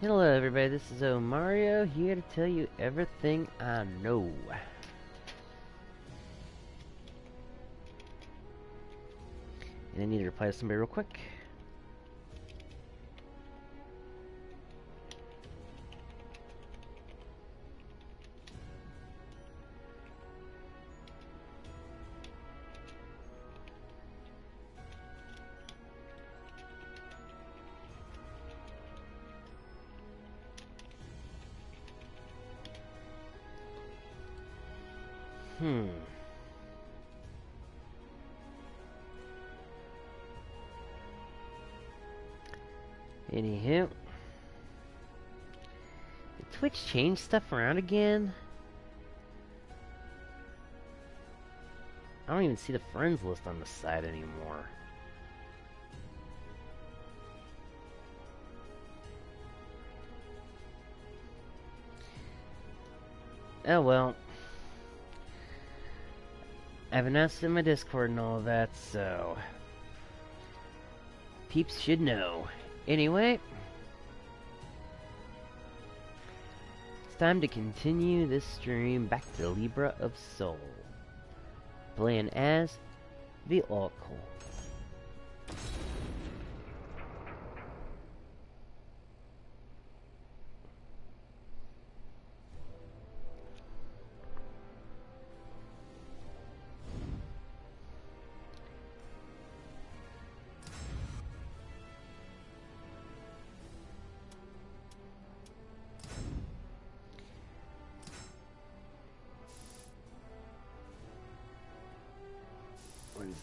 Hello everybody, this is Mario here to tell you everything I know. And I need to reply to somebody real quick. Anywho. Did Twitch change stuff around again? I don't even see the friends list on the side anymore. Oh well. I've announced it in my Discord and all that, so peeps should know. Anyway, it's time to continue this stream back to Libra of Soul, playing as the Oracle.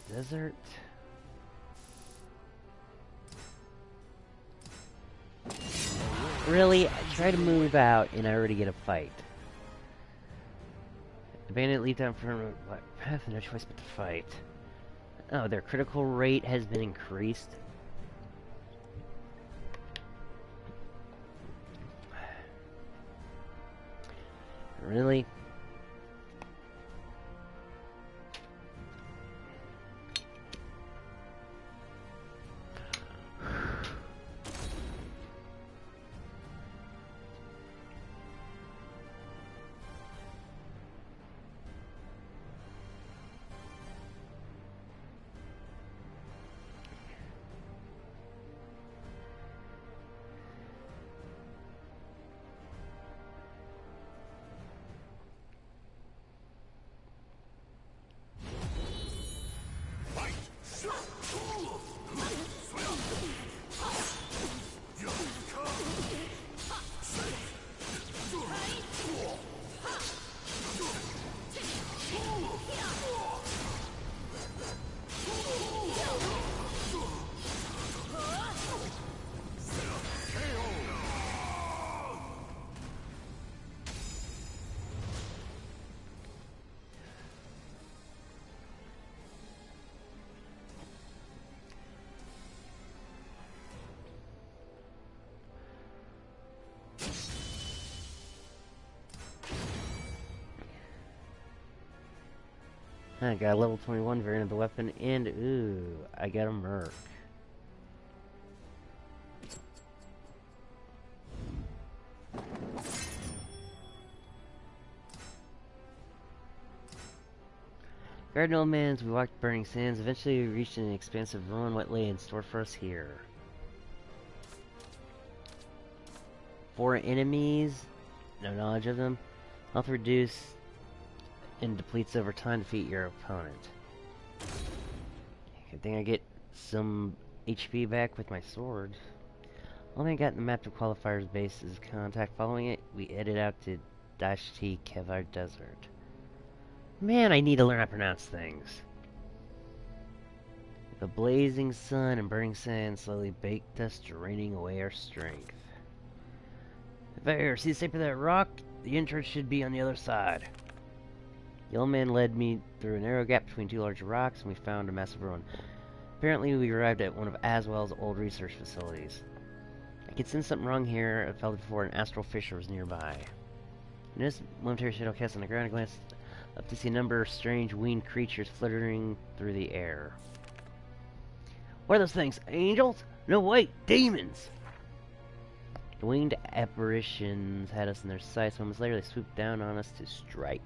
Desert. Really? I try to move out and I already get a fight. The bandit leaped down from path, no choice but to fight. Oh, their critical rate has been increased. Really? I got a level 21 variant of the weapon, and ooh, I got a merc. Garden old man, as we walked burning sands, eventually we reached an expansive ruin. What lay in store for us here? 4 enemies, no knowledge of them. Health reduced and depletes over time to defeat your opponent. Good thing I get some HP back with my sword. Only I got in the map to Qualifier's base is contact. Following it, we headed out to Dashti Kevar Desert. Man, I need to learn how to pronounce things. The blazing sun and burning sand slowly baked us, draining away our strength. If I ever see the shape of that rock, the entrance should be on the other side. The old man led me through a narrow gap between 2 large rocks, and we found a massive ruin. Apparently, we arrived at one of Aswell's old research facilities. I could sense something wrong here. I felt it before an astral fissure was nearby. In this momentary shadow cast on the ground, I glanced up to see a number of strange winged creatures fluttering through the air. What are those things? Angels? No, wait, demons! The winged apparitions had us in their sights. Moments later, they swooped down on us to strike.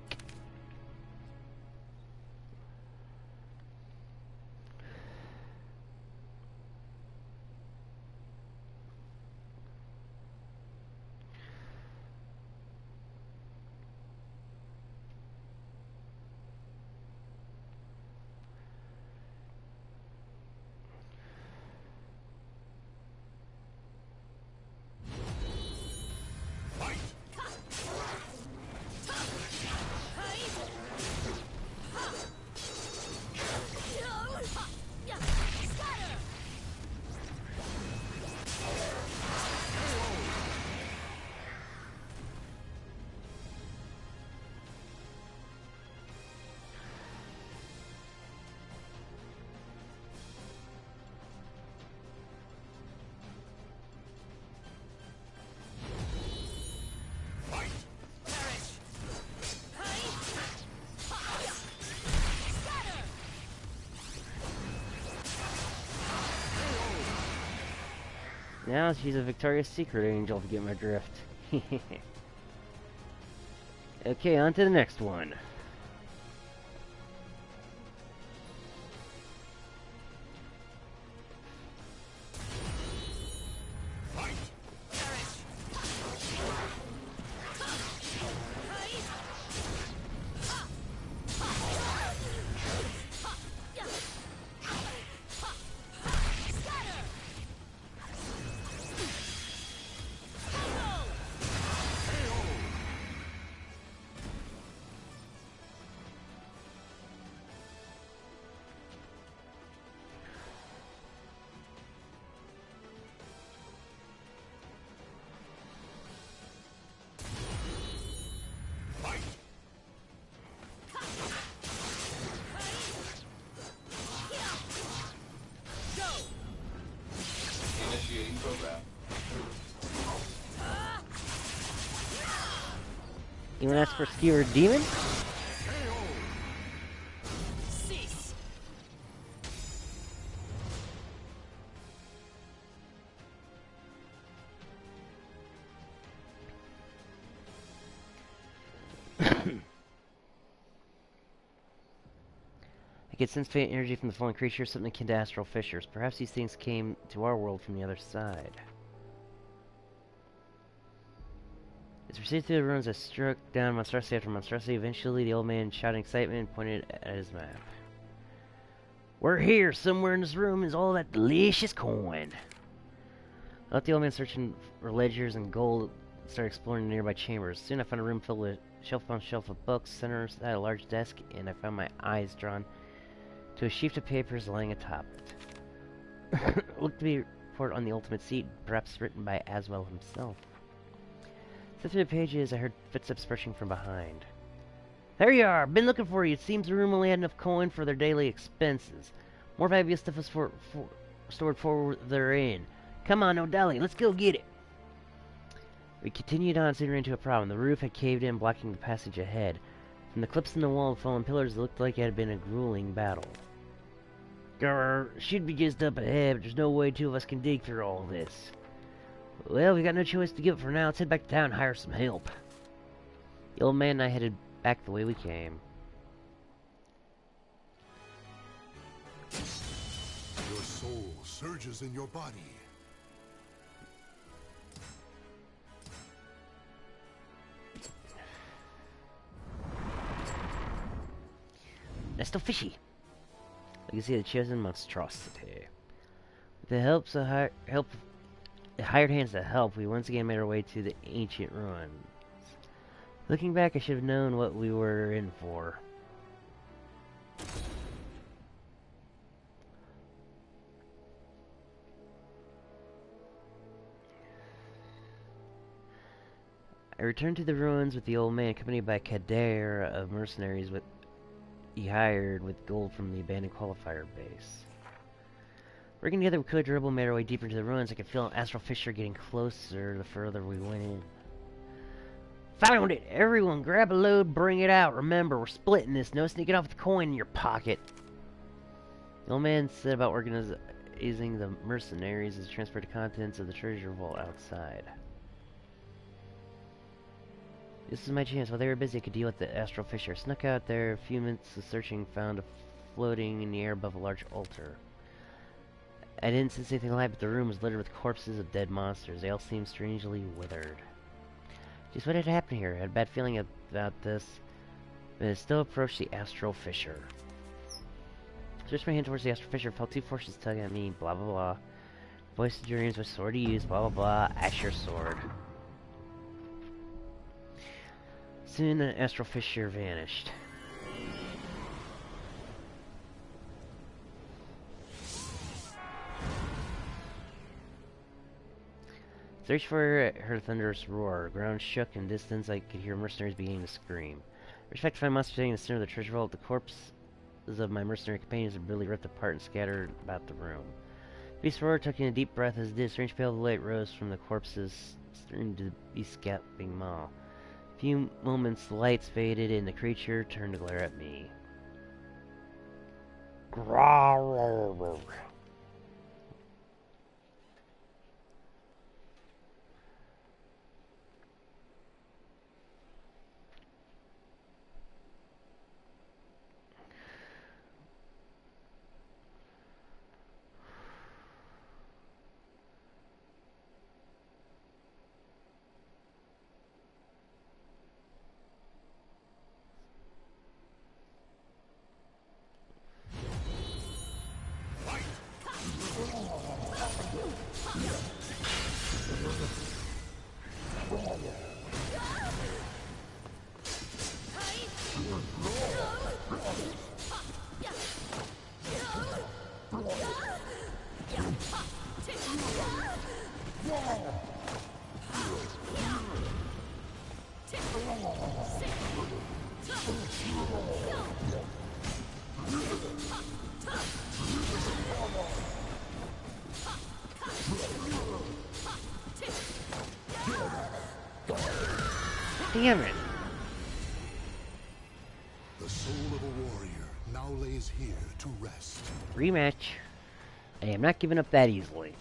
Now she's a Victoria's Secret angel, if you get my drift. Okay, on to the next one. You want to ask for Skewered Demon? I get sense faint energy from the fallen creatures, something akin to astral fissures. Perhaps these things came to our world from the other side. As we proceeded through the ruins, I struck down monstrosity after monstrosity. Eventually, the old man shouted in excitement and pointed at his map. We're here! Somewhere in this room is all that delicious coin! I let the old man searching for ledgers and gold and started exploring the nearby chambers. Soon I found a room filled with shelf upon shelf of books. Center had a large desk, and I found my eyes drawn to a sheaf of papers lying atop it. Looked to be a report on the ultimate seat, perhaps written by Aswell himself. Through the pages, I heard footsteps approaching from behind. There you are! Been looking for you. It seems the room only had enough coin for their daily expenses. More valuable stuff was stored further in. Come on, no dally. Let's go get it. We continued on, soon ran into a problem. The roof had caved in, blocking the passage ahead. From the clips in the wall and fallen pillars, it looked like it had been a grueling battle. Grr, should be just up ahead, but there's no way two of us can dig through all this. Well, we got no choice to give it for now. Let's head back to town and hire some help. The old man and I headed back the way we came. Your soul surges in your body. That's still fishy. You can see the chosen monstrosity. With the help the hired hands to help, we once again made our way to the ancient ruins. Looking back, I should have known what we were in for. I returned to the ruins with the old man, accompanied by a cadre of mercenaries he hired with gold from the abandoned qualifier base. Working together, we could dribble made our way deeper into the ruins. I could feel an astral fissure getting closer the further we went in. Found it! Everyone, grab a load, bring it out. Remember, we're splitting this. No sneaking off with the coin in your pocket. The old man said about organizing the mercenaries as transferred the contents of the treasure vault outside. This is my chance. While they were busy, I could deal with the astral fissure. Snuck out there. A few minutes of searching, found a floating in the air above a large altar. I didn't sense anything alive, but the room was littered with corpses of dead monsters. They all seemed strangely withered. Just what had happened here? I had a bad feeling about this, but I still approached the astral fissure. Stretched my hand towards the astral fissure, felt two forces tugging at me, blah blah blah. Voice of dreams, which sword to use, blah blah blah, axe your sword. Soon the astral fissure vanished. As I reached for it, I heard a thunderous roar. The ground shook in distance. I could hear mercenaries beginning to scream. I respect to find monsters sitting in the center of the treasure vault. The corpses of my mercenary companions had really ripped apart and scattered about the room. The beast roared, taking a deep breath as it did. A strange pale light rose from the corpses, stirring to the beast's gaping maw. A few moments, the lights faded, and the creature turned to glare at me. Growl. Damn it. The soul of a warrior now lays here to rest. Rematch. I am not giving up that easily.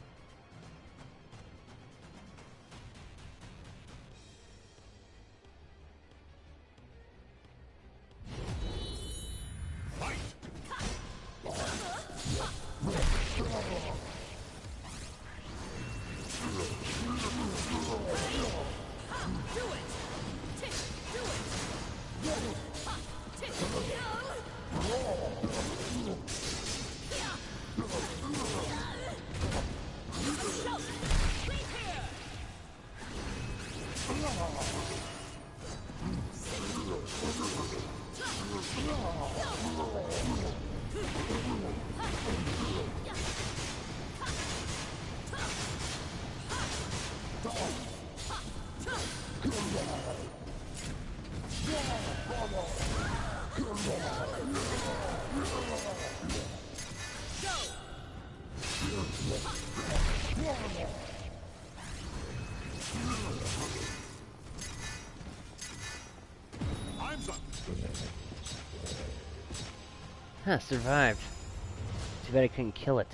Huh, survived. Too bad I couldn't kill it.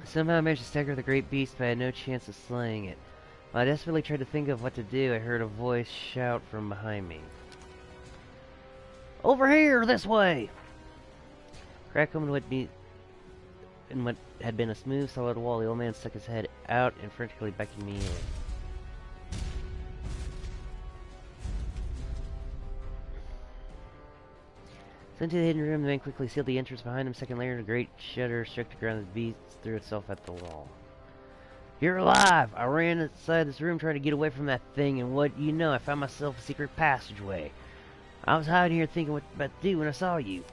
Somehow I managed to stagger the great beast, but I had no chance of slaying it. While I desperately tried to think of what to do, I heard a voice shout from behind me. Over here, this way! Crack opened what had been a smooth, solid wall. The old man stuck his head out and frantically beckoned me in. Sent to the hidden room, the man quickly sealed the entrance behind him. A second later, a great shudder struck the ground. The beast threw itself at the wall. You're alive! I ran inside this room trying to get away from that thing, and what you know, I found myself a secret passageway. I was hiding here thinking what about to do when I saw you.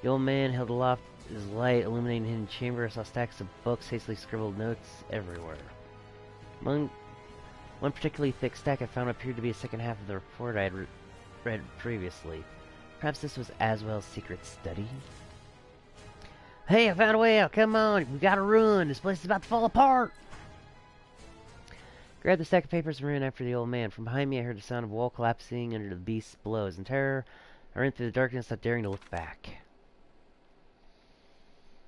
The old man held aloft his light, illuminating the hidden chamber. I saw stacks of books, hastily scribbled notes everywhere. Among one particularly thick stack I found appeared to be a second half of the report I had read previously. Perhaps this was Aswell's secret study? Hey, I found a way out. Come on, we gotta run. This place is about to fall apart. Grabbed the stack of papers and ran after the old man. From behind me, I heard the sound of wall collapsing under the beast's blows. In terror, I ran through the darkness, not daring to look back.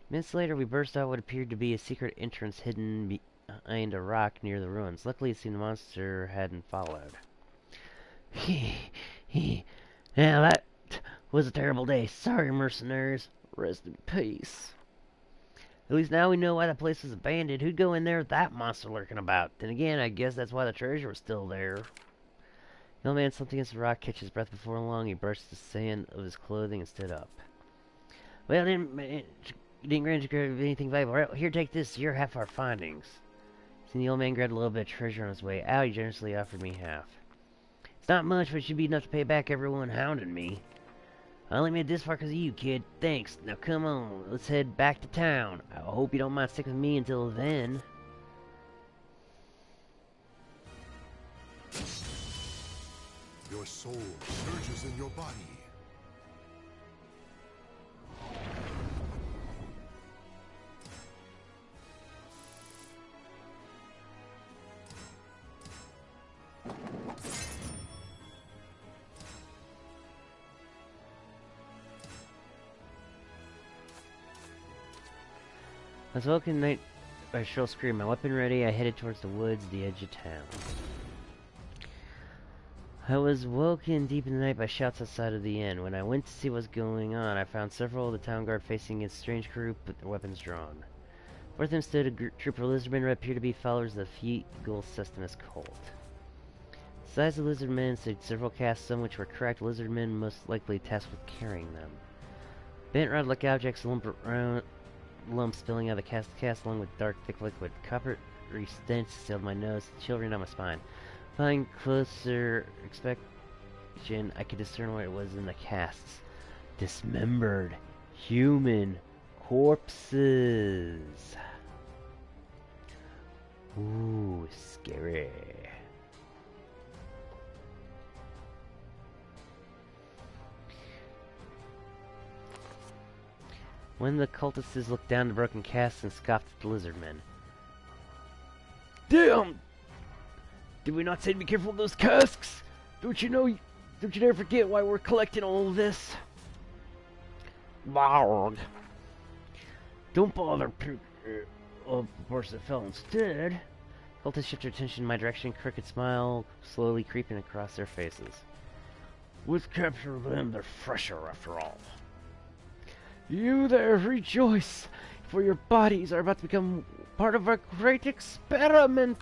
Minutes later, we burst out what appeared to be a secret entrance hidden behind a rock near the ruins. Luckily, it seemed the monster hadn't followed. Now that was a terrible day. Sorry, mercenaries. Rest in peace. At least now we know why the place was abandoned. Who'd go in there with that monster lurking about? Then again, I guess that's why the treasure was still there. The old man slumped against the rock, catch his breath before long. He brushed the sand of his clothing and stood up. Well, you didn't grant anything valuable. Right, here, take this. You're half our findings. Seeing the old man grabbed a little bit of treasure on his way out, he generously offered me half. It's not much, but it should be enough to pay back everyone hounding me. I only made this far because of you, kid. Thanks. Now come on, let's head back to town. I hope you don't mind sticking with me until then. Your soul surges in your body. I was woken night by a shrill scream. My weapon ready, I headed towards the woods, the edge of town. I was woken deep in the night by shouts outside of the inn. When I went to see what was going on, I found several of the town guard facing a strange group with their weapons drawn. Before them stood a troop of lizardmen who appeared to be followers of the Feegle Sustenance cult. Besides the lizardmen stood several castes, some which were cracked lizardmen, most likely tasked with carrying them. Bent rod-like objects lumps spilling out of the cast along with dark, thick liquid. Coppery stench assailed my nose, chilling down my spine. Upon closer inspection, I could discern what it was in the casts. Dismembered human corpses. Ooh, scary. When the cultists looked down the broken casts and scoffed at the lizardmen. Damn! Did we not say to be careful of those casks? Don't you dare forget why we're collecting all of this? Lord. Don't bother, of course it fell instead. Cultists shifted their attention in my direction, crooked smile slowly creeping across their faces. With capture them, they're fresher after all. You there, rejoice, for your bodies are about to become part of a great experiment.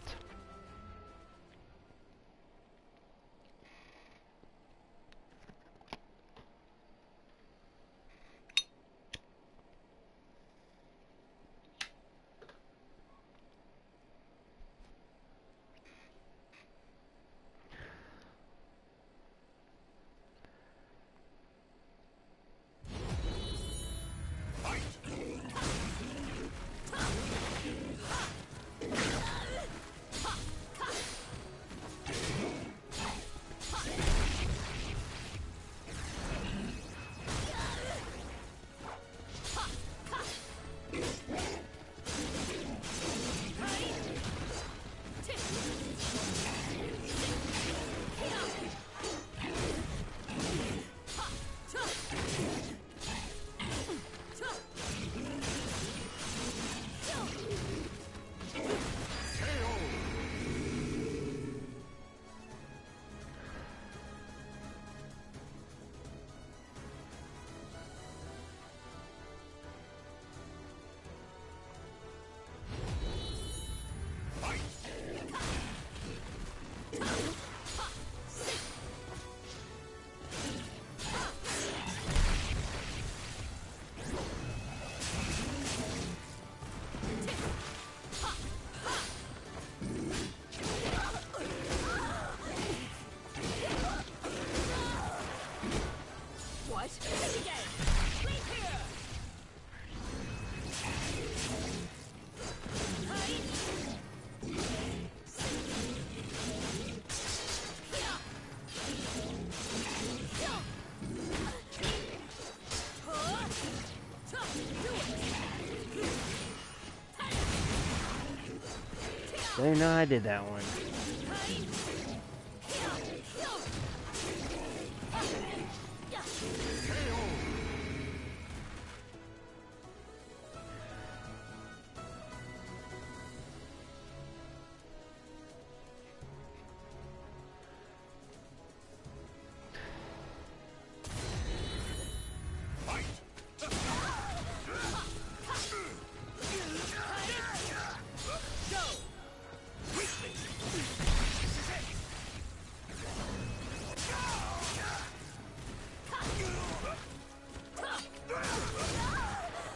So no, I did that one.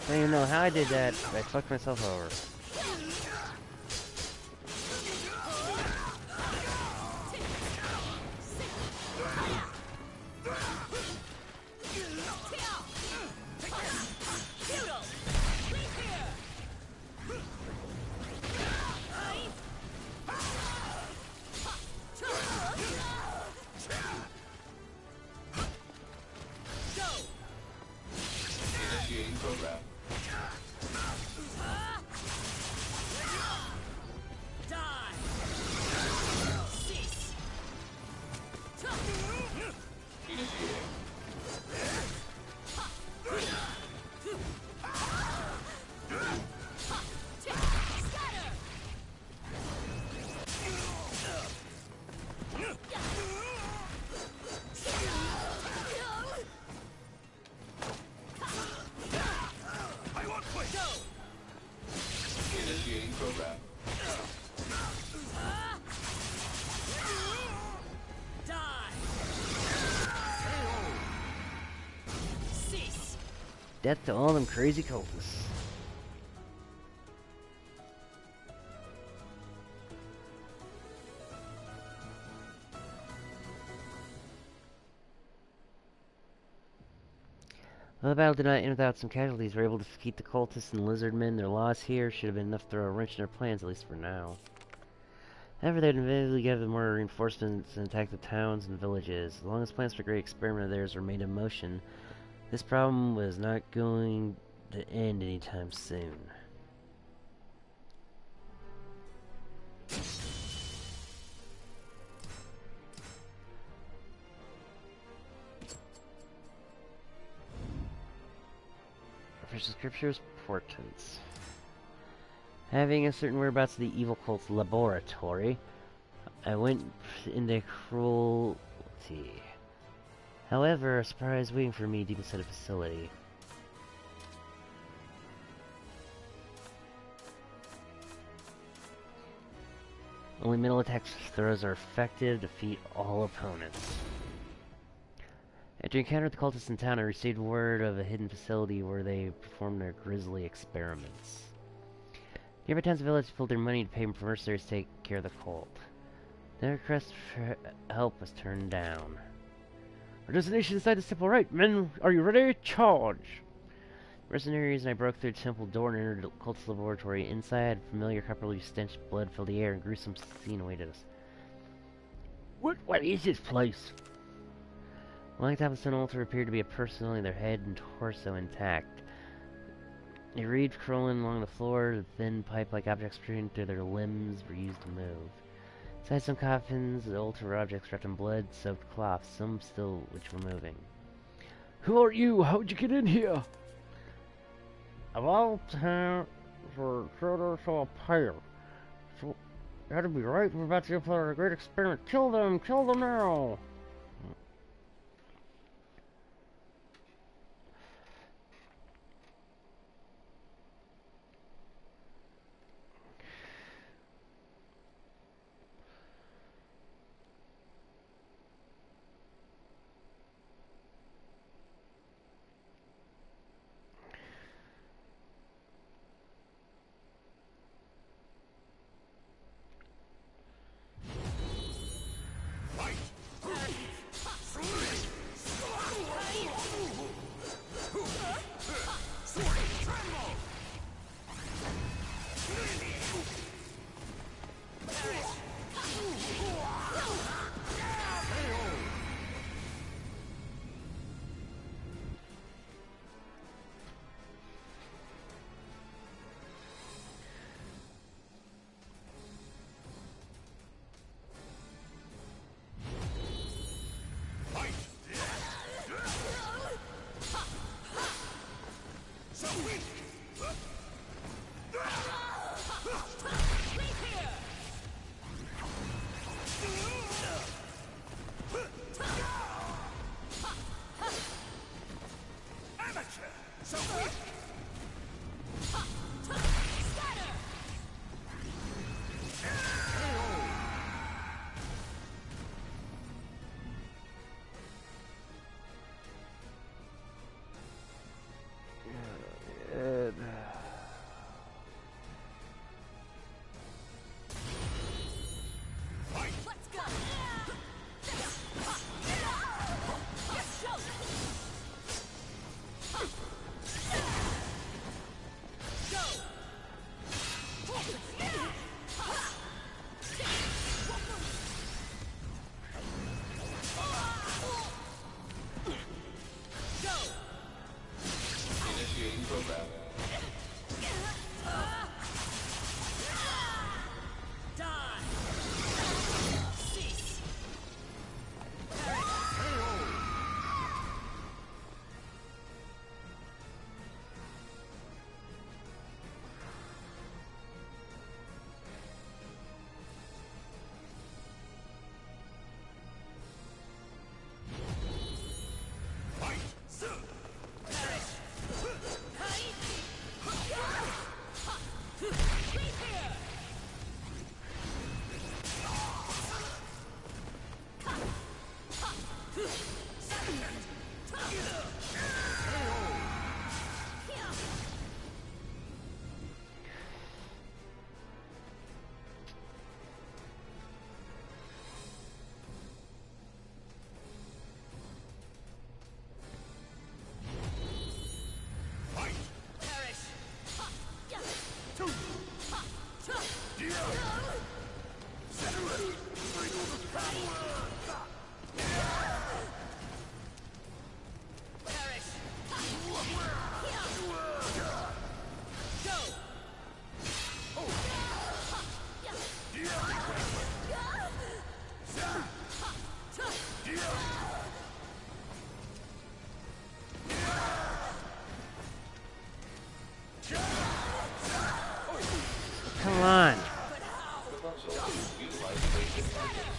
I don't even know how I did that, but I fucked myself over. Initiating program. Initiating. Initiating program. Death to all them crazy cultists. Well, the battle did not end without some casualties. We were able to defeat the cultists and lizardmen. Their loss here should have been enough to throw a wrench in their plans, at least for now. However, they'd inevitably gather more reinforcements and attack the towns and villages. As long as plans for a great experiment of theirs remained in motion, this problem was not going to end anytime soon. Official scriptures, portents. Having a certain whereabouts of the evil cult's laboratory, I went into cruelty. However, a surprise waiting for me deep inside the facility. Only mental attack throws are effective to defeat all opponents. After encountering the cultists in town, I received word of a hidden facility where they performed their grisly experiments. Nearby towns and villages pulled their money to pay for mercenaries to take care of the cult. Their request for help was turned down. Our destination is inside this temple, right? Men, are you ready? Charge! Mercenaries and I broke through the temple door and entered the cult's laboratory. Inside, familiar copperly stench of blood filled the air and a gruesome scene awaited us. What is this place? Lying atop the stone altar appeared to be a person, only their head and torso intact. They reed crawling along the floor, the thin pipe-like objects protruding through their limbs were used to move. Inside some coffins, the altar were objects wrapped in blood-soaked cloths, some still which were moving. Who are you? How'd you get in here? Of all time for traitors to appear. So, that'd be right. We're about to go for a great experiment. Kill them now! program. Come on. The console utilizes basic targets.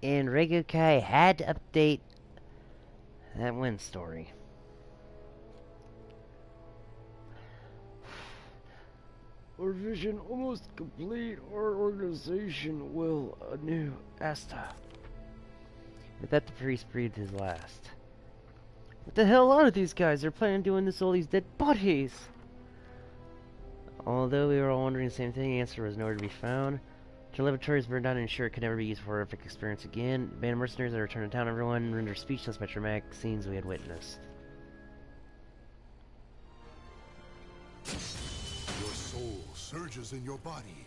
And Regukai had to update that win story. Our vision almost complete. Our organization will anew. Asta. With that, the priest breathed his last. What the hell are these guys? They're planning on doing this to all these dead bodies. Although we were all wondering the same thing, the answer was nowhere to be found. The laboratories burned down and ensure it could never be used for horrific experience again. The band of mercenaries that returned to town, everyone rendered speechless by traumatic scenes we had witnessed. Your soul surges in your body.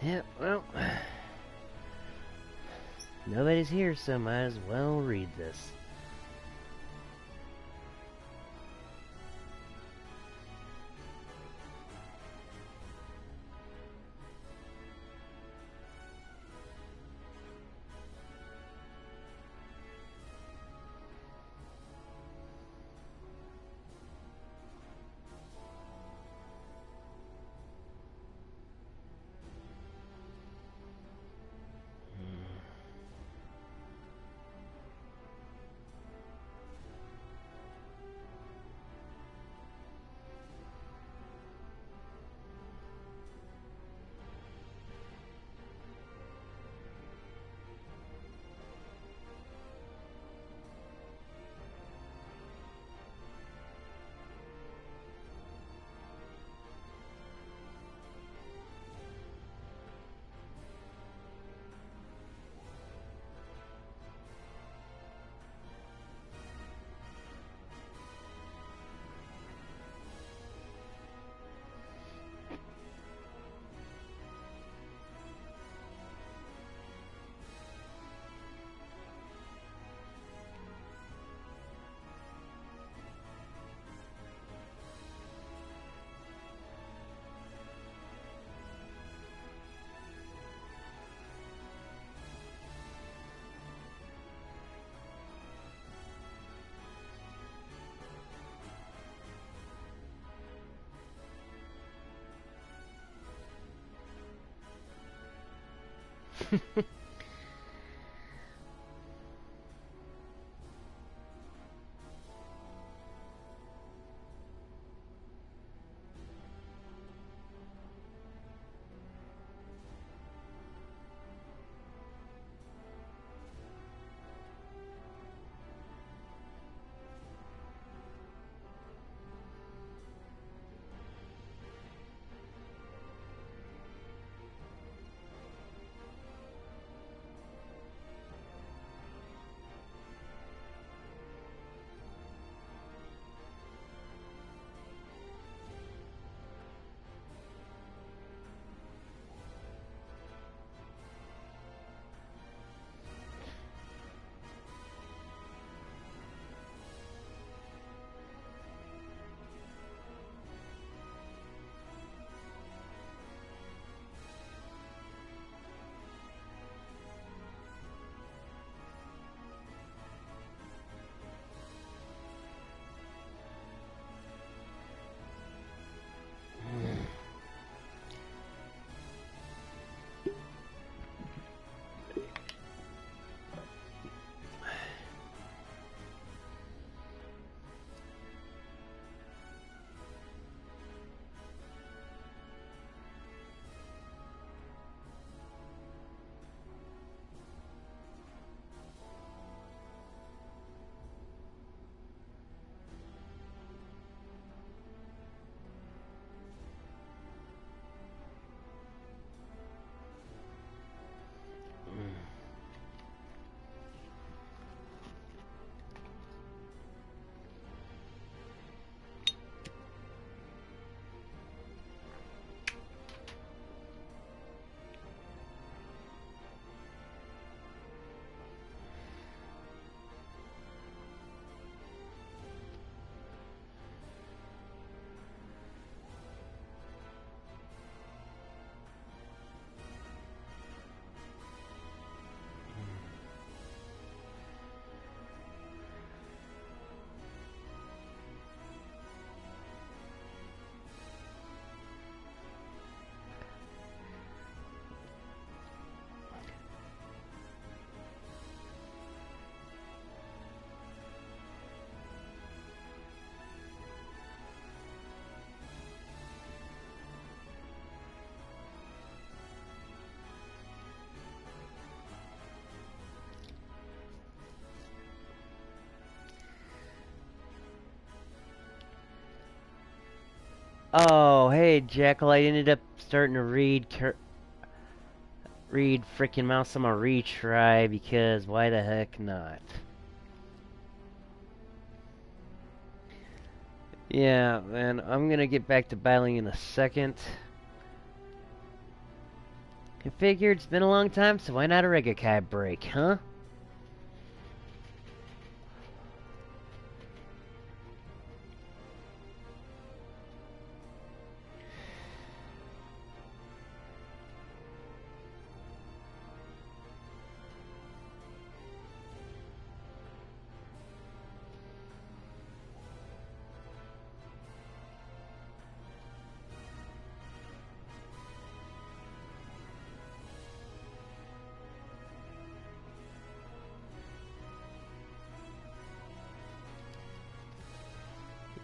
Yep, well, nobody's here, so might as well read this. Oh, hey, Jekyll, I ended up starting to read frickin' Mouse on my retry because why the heck not? Yeah, man, I'm gonna get back to battling in a second. I figured it's been a long time, so why not a Regakai break, huh?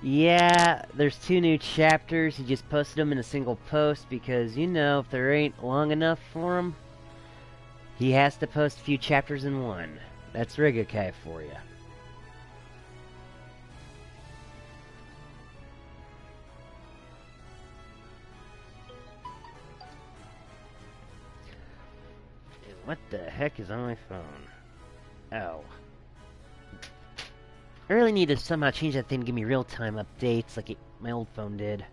Yeah, there's 2 new chapters. He just posted them in a single post because, you know, if there ain't long enough for him, he has to post a few chapters in one. That's Rigakai for you. What the heck is on my phone? Oh. I really need to somehow change that thing to give me real-time updates like my old phone did.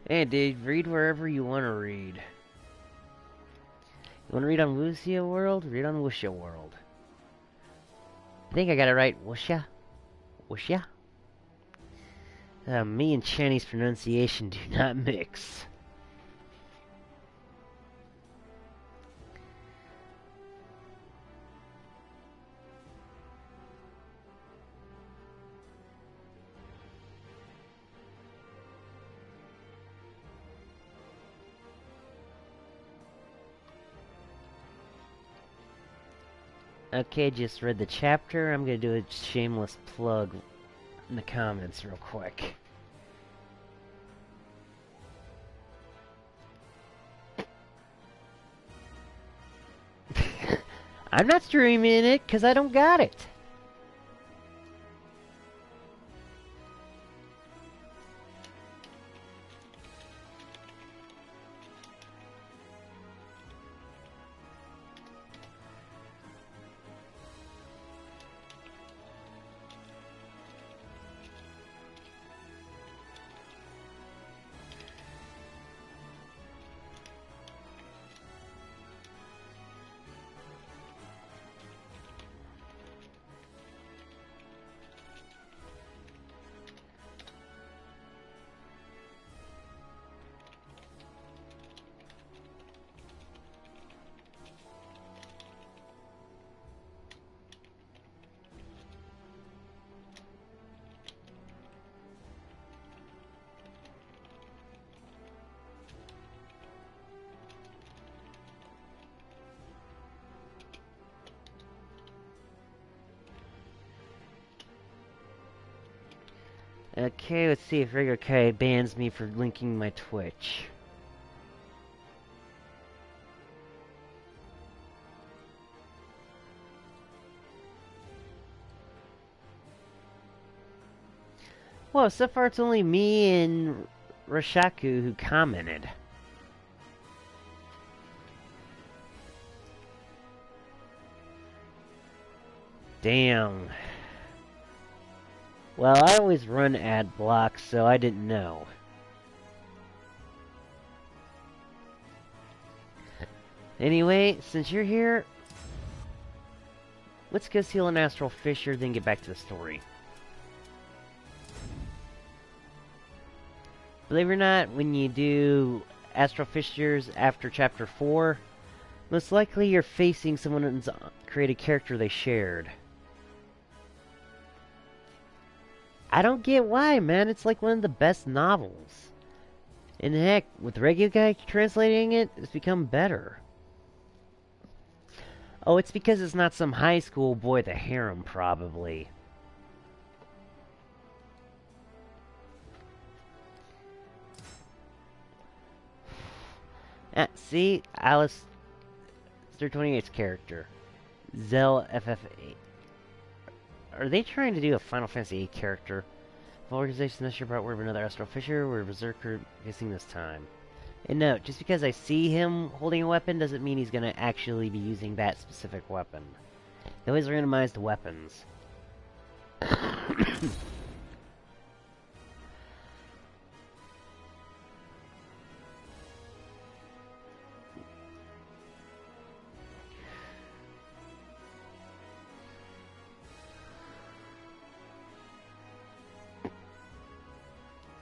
Hey, dude, read wherever you want to read. You want to read on Wuxia World? Read on Wuxia World. I think I got it right. Wuxia? Wuxia? Me and Chinese pronunciation do not mix. Okay, just read the chapter. I'm gonna do a shameless plug in the comments real quick. I'm not streaming it because I don't got it. Okay, let's see if Regular K bans me for linking my Twitch. Well, so far it's only me and Rashaku who commented. Damn. Well, I always run ad blocks, so I didn't know. Anyway, since you're here, let's go seal an astral fissure, then get back to the story. Believe it or not, when you do astral fissures after chapter 4, most likely you're facing someone's created character they shared. I don't get why, man. It's like one of the best novels. And heck, with regular guy translating it, it's become better. Oh, it's because it's not some high school boy with a harem, probably. See? Alice 28's character. Zell FF8. Are they trying to do a Final Fantasy VIII character? If organization this year brought word of another Astral Fisher, we're Berserker missing this time. And no, just because I see him holding a weapon doesn't mean he's going to actually be using that specific weapon. They always randomize the weapons.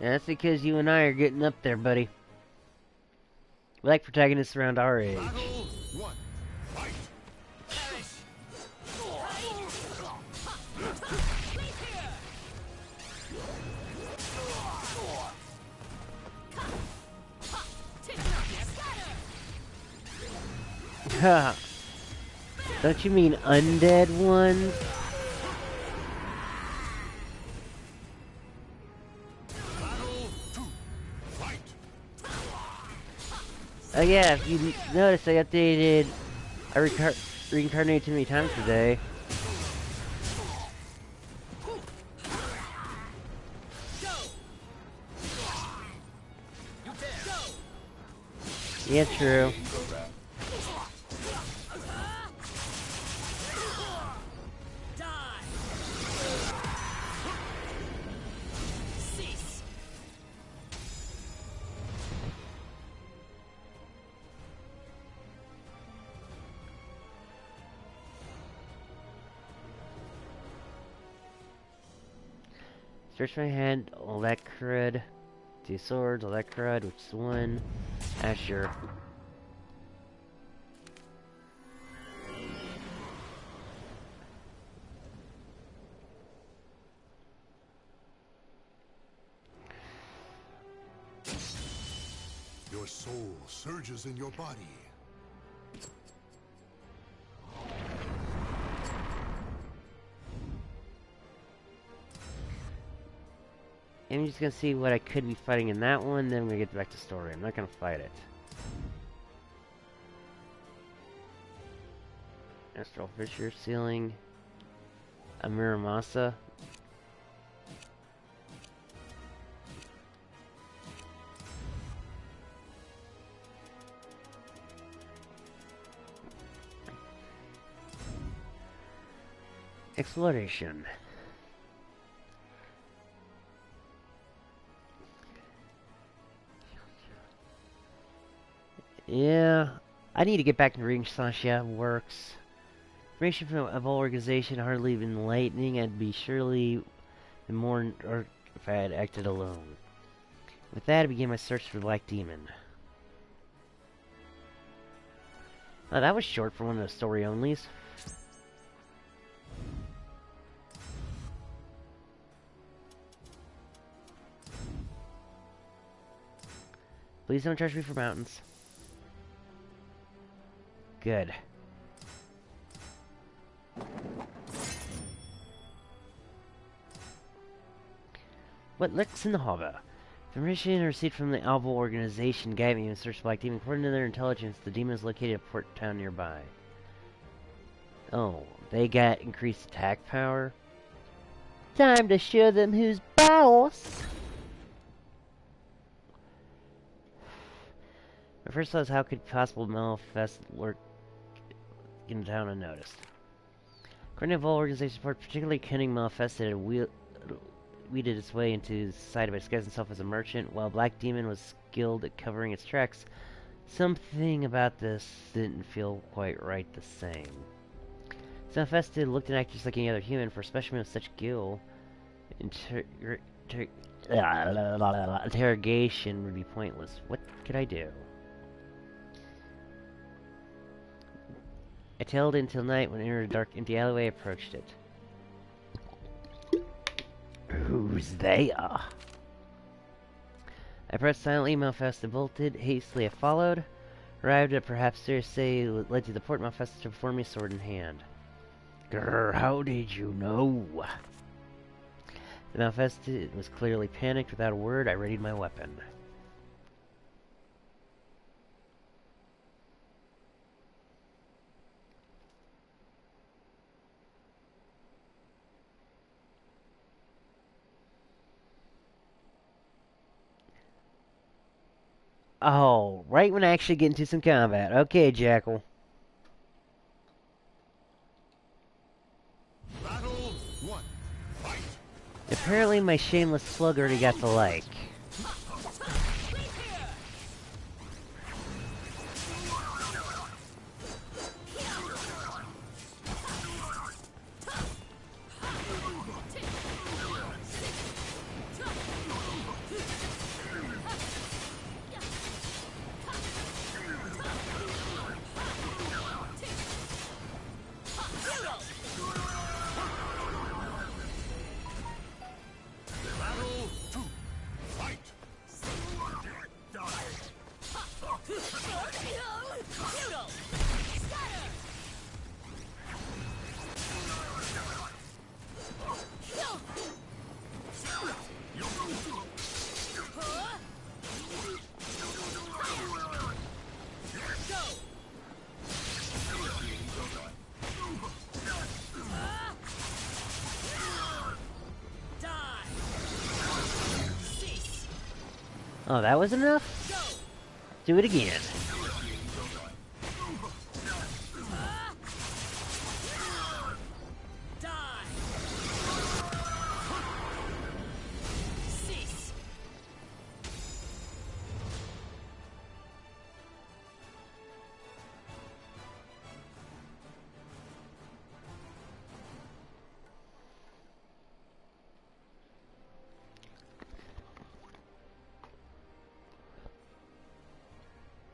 And that's because you and I are getting up there, buddy. We like protagonists around our age. One. Fight. Don't you mean undead ones? Oh yeah, if you notice, I updated... I reincarnated too many times today. Yeah, true. Search my hand, all that crud. 2 swords, all that crud, which is 1. Ah, sure. Your soul surges in your body. I'm just gonna see what I could be fighting in that one, then I'm gonna get back to story. I'm not gonna fight it. Astral Fissure, Ceiling, a Muramasa. Exploration. Yeah, I need to get back to reading Sasha works. Information from a whole organization hardly even enlightening. I'd be surely more or if I had acted alone. With that, I began my search for the Black Demon. Oh, that was short for one of the story onlys. Please don't charge me for mountains. Good. What lurks in the harbor? Information received from the Alvo organization guide me in search of Black Demon. According to their intelligence, the demon is located at a port town nearby. Oh, they got increased attack power? Time to show them who's boss! My first thought was how could possible manifest lurk in town unnoticed. According to Vol organization report, particularly cunning manifested had weeded its way into society by disguising itself as a merchant, while Black Demon was skilled at covering its tracks. Something about this didn't feel quite right the same. It's manifested looked and acted just like any other human. For a specimen of such skill, interrogation would be pointless. What could I do? I tailed until night when I entered a dark, empty alleyway. I approached it. Who's there? I pressed silently, manifested, bolted. Hastily I followed. Arrived at perhaps Cersei led to the port, manifested before me, sword in hand. Grr, how did you know? The manifested was clearly panicked. Without a word, I readied my weapon. Oh, right when I actually get into some combat. Okay, Jackal. Battle 1. Fight. Apparently my shameless slug already got the like. Battle 2. Fight. Oh, that was enough? Do it again.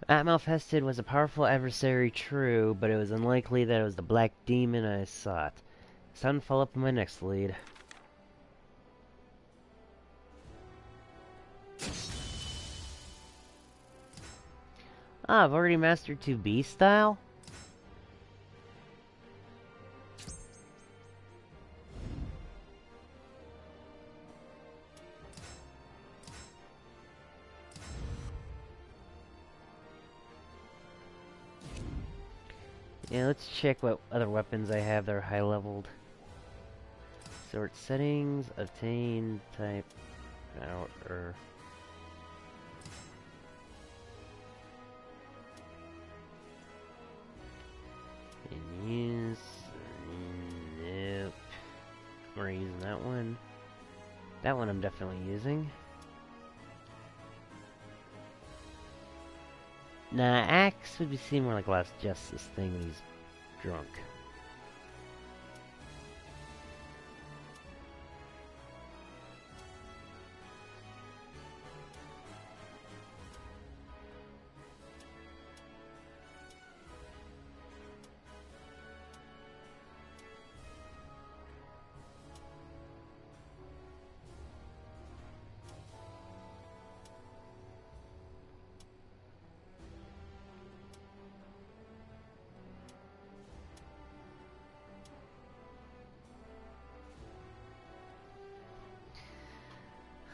Atmalfested was a powerful adversary, true, but it was unlikely that it was the black demon I sought. It's time to follow up on my next lead. Ah, I've already mastered 2B style? Yeah, let's check what other weapons I have that are high leveled. Sort settings, obtain, type, or in use. Nope. I'm already using that one. That one I'm definitely using. Nah, Axe would be seen more like Last Justice thing when he's drunk.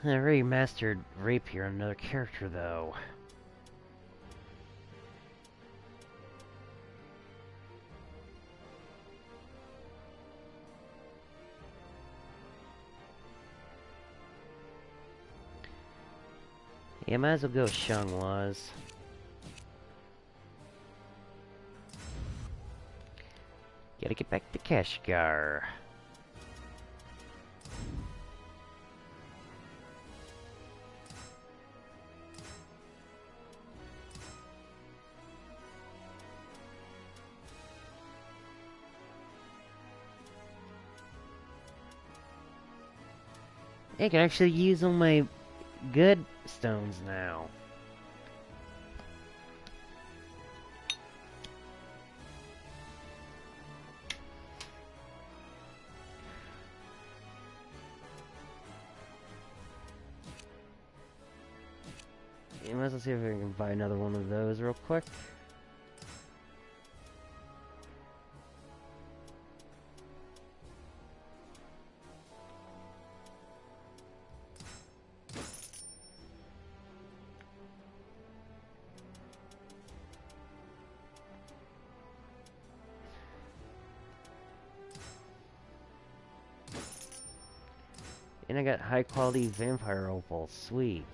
I already mastered Rapier on another character, though. Yeah, might as well go with Shangla's. Gotta get back to Kashgar. I can actually use all my good stones now. Yeah, might as well see if I can buy another one of those real quick. And I got high quality vampire opal. Sweet.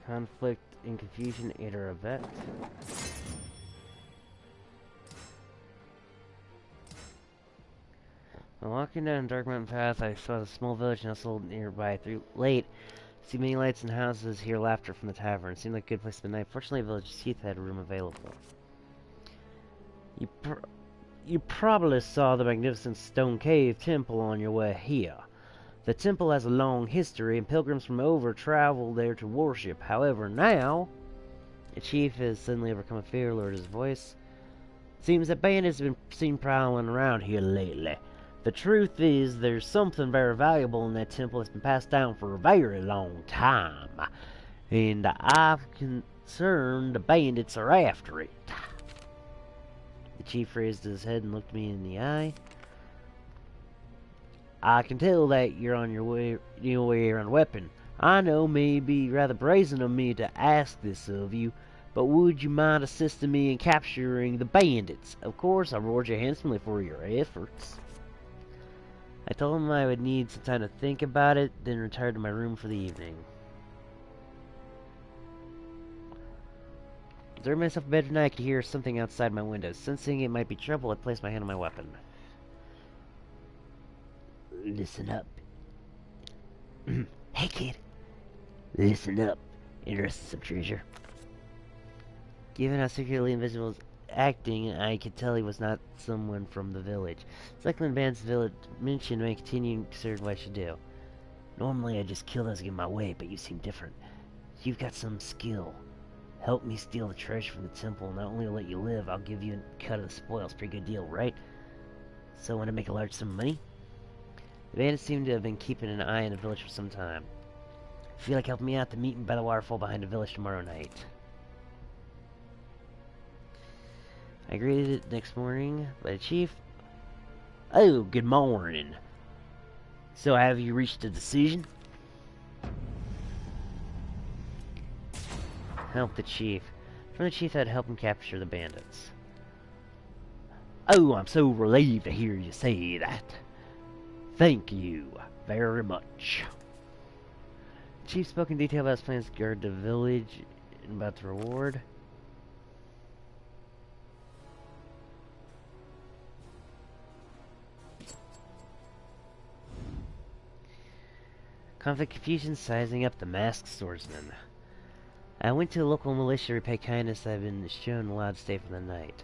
Conflict and confusion, enter a vet. While walking down a dark mountain path, I saw a small village nestled nearby. Through late, see many lights and houses, hear laughter from the tavern. Seemed like a good place to spend the night. Fortunately, village chief had a room available. You probably saw the magnificent stone cave temple on your way here. The temple has a long history, and pilgrims from over travel there to worship. However, now, the chief has suddenly overcome a fear, lowered his voice. Seems that bandits have been seen prowling around here lately. The truth is, there's something very valuable in that temple that's been passed down for a very long time. And I'm concerned the bandits are after it. The chief raised his head and looked me in the eye. I can tell that you're on your way around a weapon. I know it may be rather brazen of me to ask this of you, but would you mind assisting me in capturing the bandits? Of course, I reward you handsomely for your efforts. I told him I would need some time to think about it, then retired to my room for the evening. During myself in bed at night, I could hear something outside my window. Sensing it might be trouble, I placed my hand on my weapon. Listen up. Hey, kid. Listen up. Interested in some treasure? Given how secretly invisible was acting, I could tell he was not someone from the village. Cycling band's village mentioned may continue considered what I should do. Normally I just kill those who get in my way, but you seem different. You've got some skill. Help me steal the treasure from the temple. Not only will let you live, I'll give you a cut of the spoils. Pretty good deal, right? So want to make a large sum of money? The bandits seem to have been keeping an eye on the village for some time. Feel like helping me out to meet me by the waterfall behind the village tomorrow night. I greeted next morning by the chief. Oh, good morning. So have you reached a decision? Help the chief. From the chief, I'd help him capture the bandits. Oh, I'm so relieved to hear you say that. Thank you very much. The chief spoke in detail about his plans to guard the village and about the reward. Conflict, confusion, sizing up the masked swordsman. I went to the local militia to repay kindness I've been shown and allowed to stay for the night.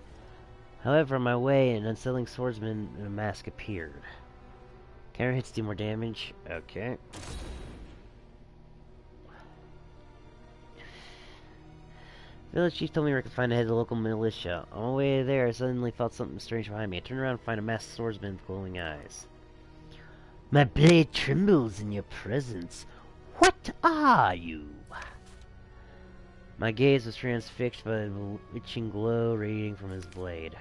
However, on my way, an unsettling swordsman in a mask appeared. Counter hits do more damage. Okay. Village chief told me where I could find the head of the local militia. On my way there, I suddenly felt something strange behind me. I turned around and find a masked swordsman with glowing eyes. My blade trembles in your presence. What are you? My gaze was transfixed by the bewitching glow radiating from his blade.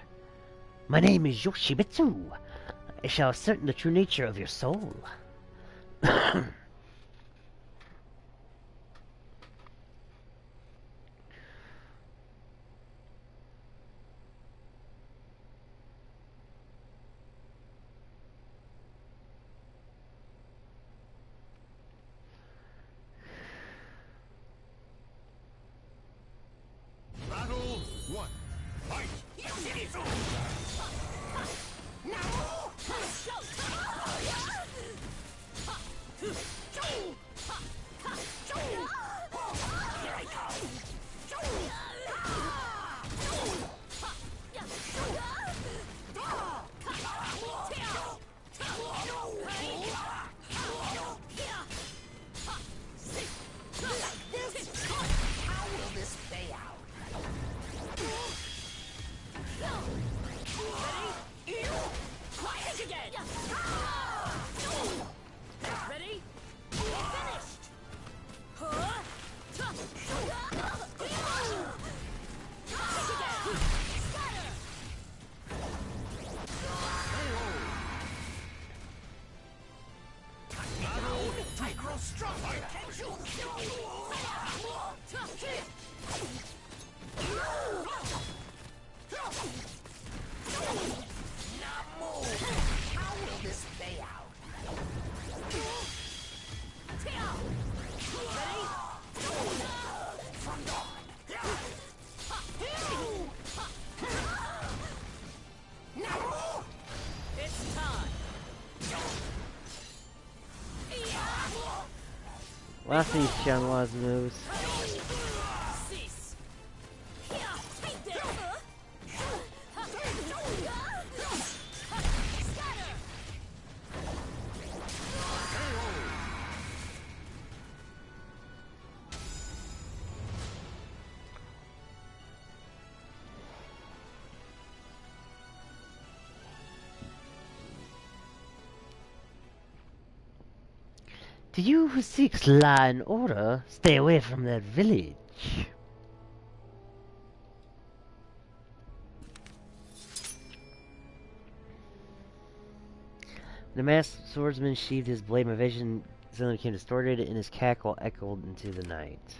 My name is Yoshimitsu. I shall ascertain the true nature of your soul. Battle 1. Fight! Last thing Shenhua's moves. Do you who seeks law and order, stay away from that village. The masked swordsman sheathed his blade. My vision suddenly became distorted, and his cackle echoed into the night.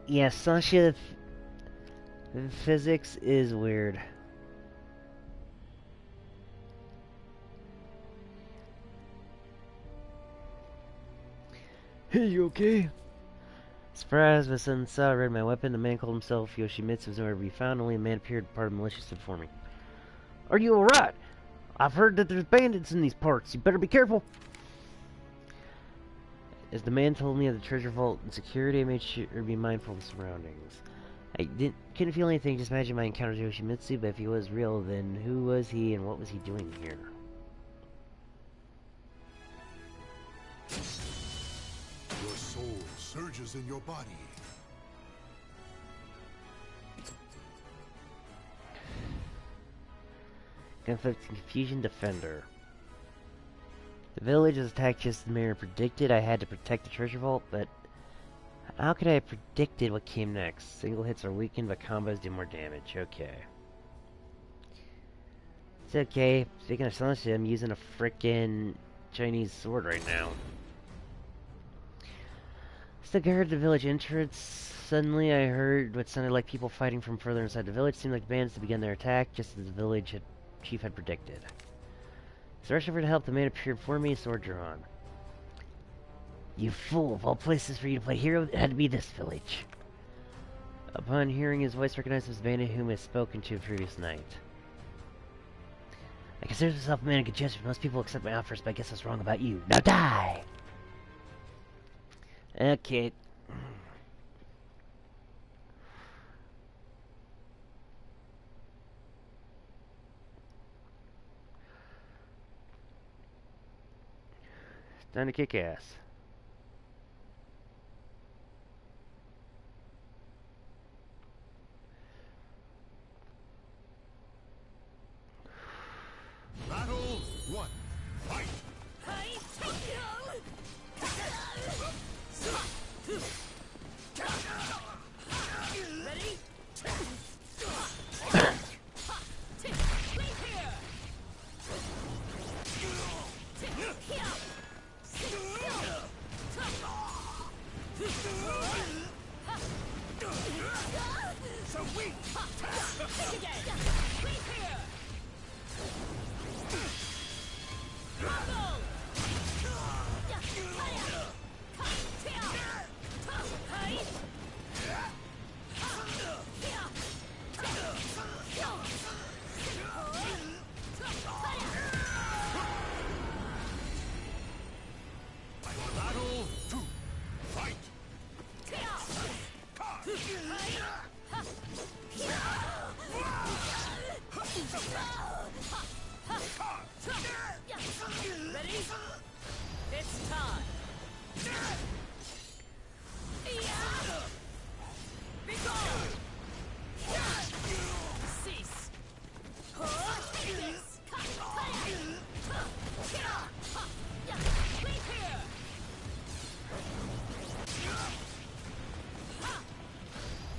Yeah, Sasha, physics is weird. Hey, you okay? Surprised, my son saw I read my weapon. The man called himself Yoshimitsu, was nowhere to be found. Only a man appeared, part of the militia stood before me. Are you alright? I've heard that there's bandits in these parts. You better be careful. As the man told me of the treasure vault and security, I made sure to be mindful of the surroundings. I couldn't feel anything, just imagine my encounter with Yoshimitsu, but if he was real, then who was he and what was he doing here? Your soul surges in your body. Conflict and confusion, defender. The village was attacked just as the mayor predicted. I had to protect the treasure vault, but how could I have predicted what came next? Single hits are weakened, but combos do more damage. Okay. It's okay. Speaking of Sunshine, I'm using a frickin' Chinese sword right now. Stuck I heard the village entrance. Suddenly I heard what sounded like people fighting from further inside the village. Seemed like bands to begin their attack, just as the village chief had predicted. So I rushed over to help. The man appeared before me, sword drawn. You fool! Of all places for you to play hero, it had to be this village. Upon hearing his voice, recognized him as the bandit whom I had spoken to the previous night. I consider myself a man of good judgment. Most people accept my offers, but I guess I was wrong about you. Now die! Okay. Time to kick ass. Battle 1. Fight! Ready? So weak! Battle 2. Fight! Ready? It's time. Be gone. Cease. Leave here.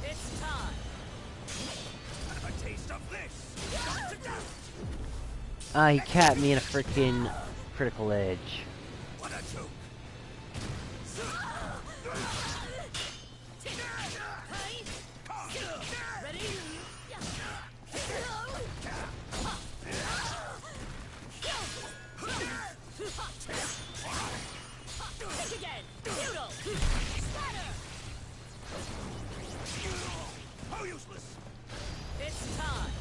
It's time. Have a taste of this! Ah, he capped me in a freaking critical edge. What a joke! Ready? Think again. Noodle. Splatter. How useless! It's time.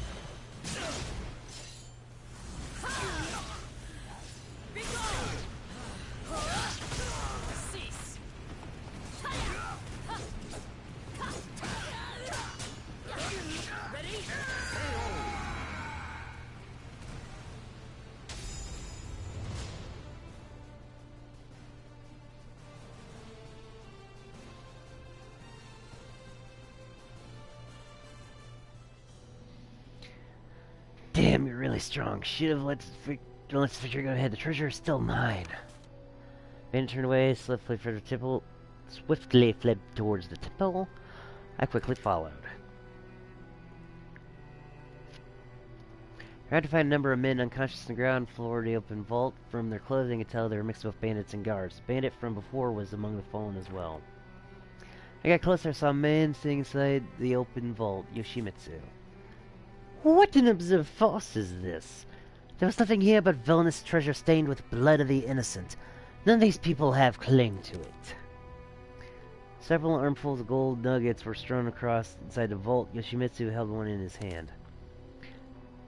Be gone. Damn, you're really strong. Should have let the victory go ahead. The treasure is still mine. Bandit turned away, swiftly fled towards the temple. I quickly followed. I had to find a number of men unconscious on the ground floor of the open vault. From their clothing, I could tell they were mixed with bandits and guards. The bandit from before was among the fallen as well. I got closer, I saw a man sitting inside the open vault, Yoshimitsu. What an absurd farce is this? There was nothing here but villainous treasure stained with blood of the innocent. None of these people have claim to it. Several armfuls of gold nuggets were strewn across inside the vault. Yoshimitsu held one in his hand.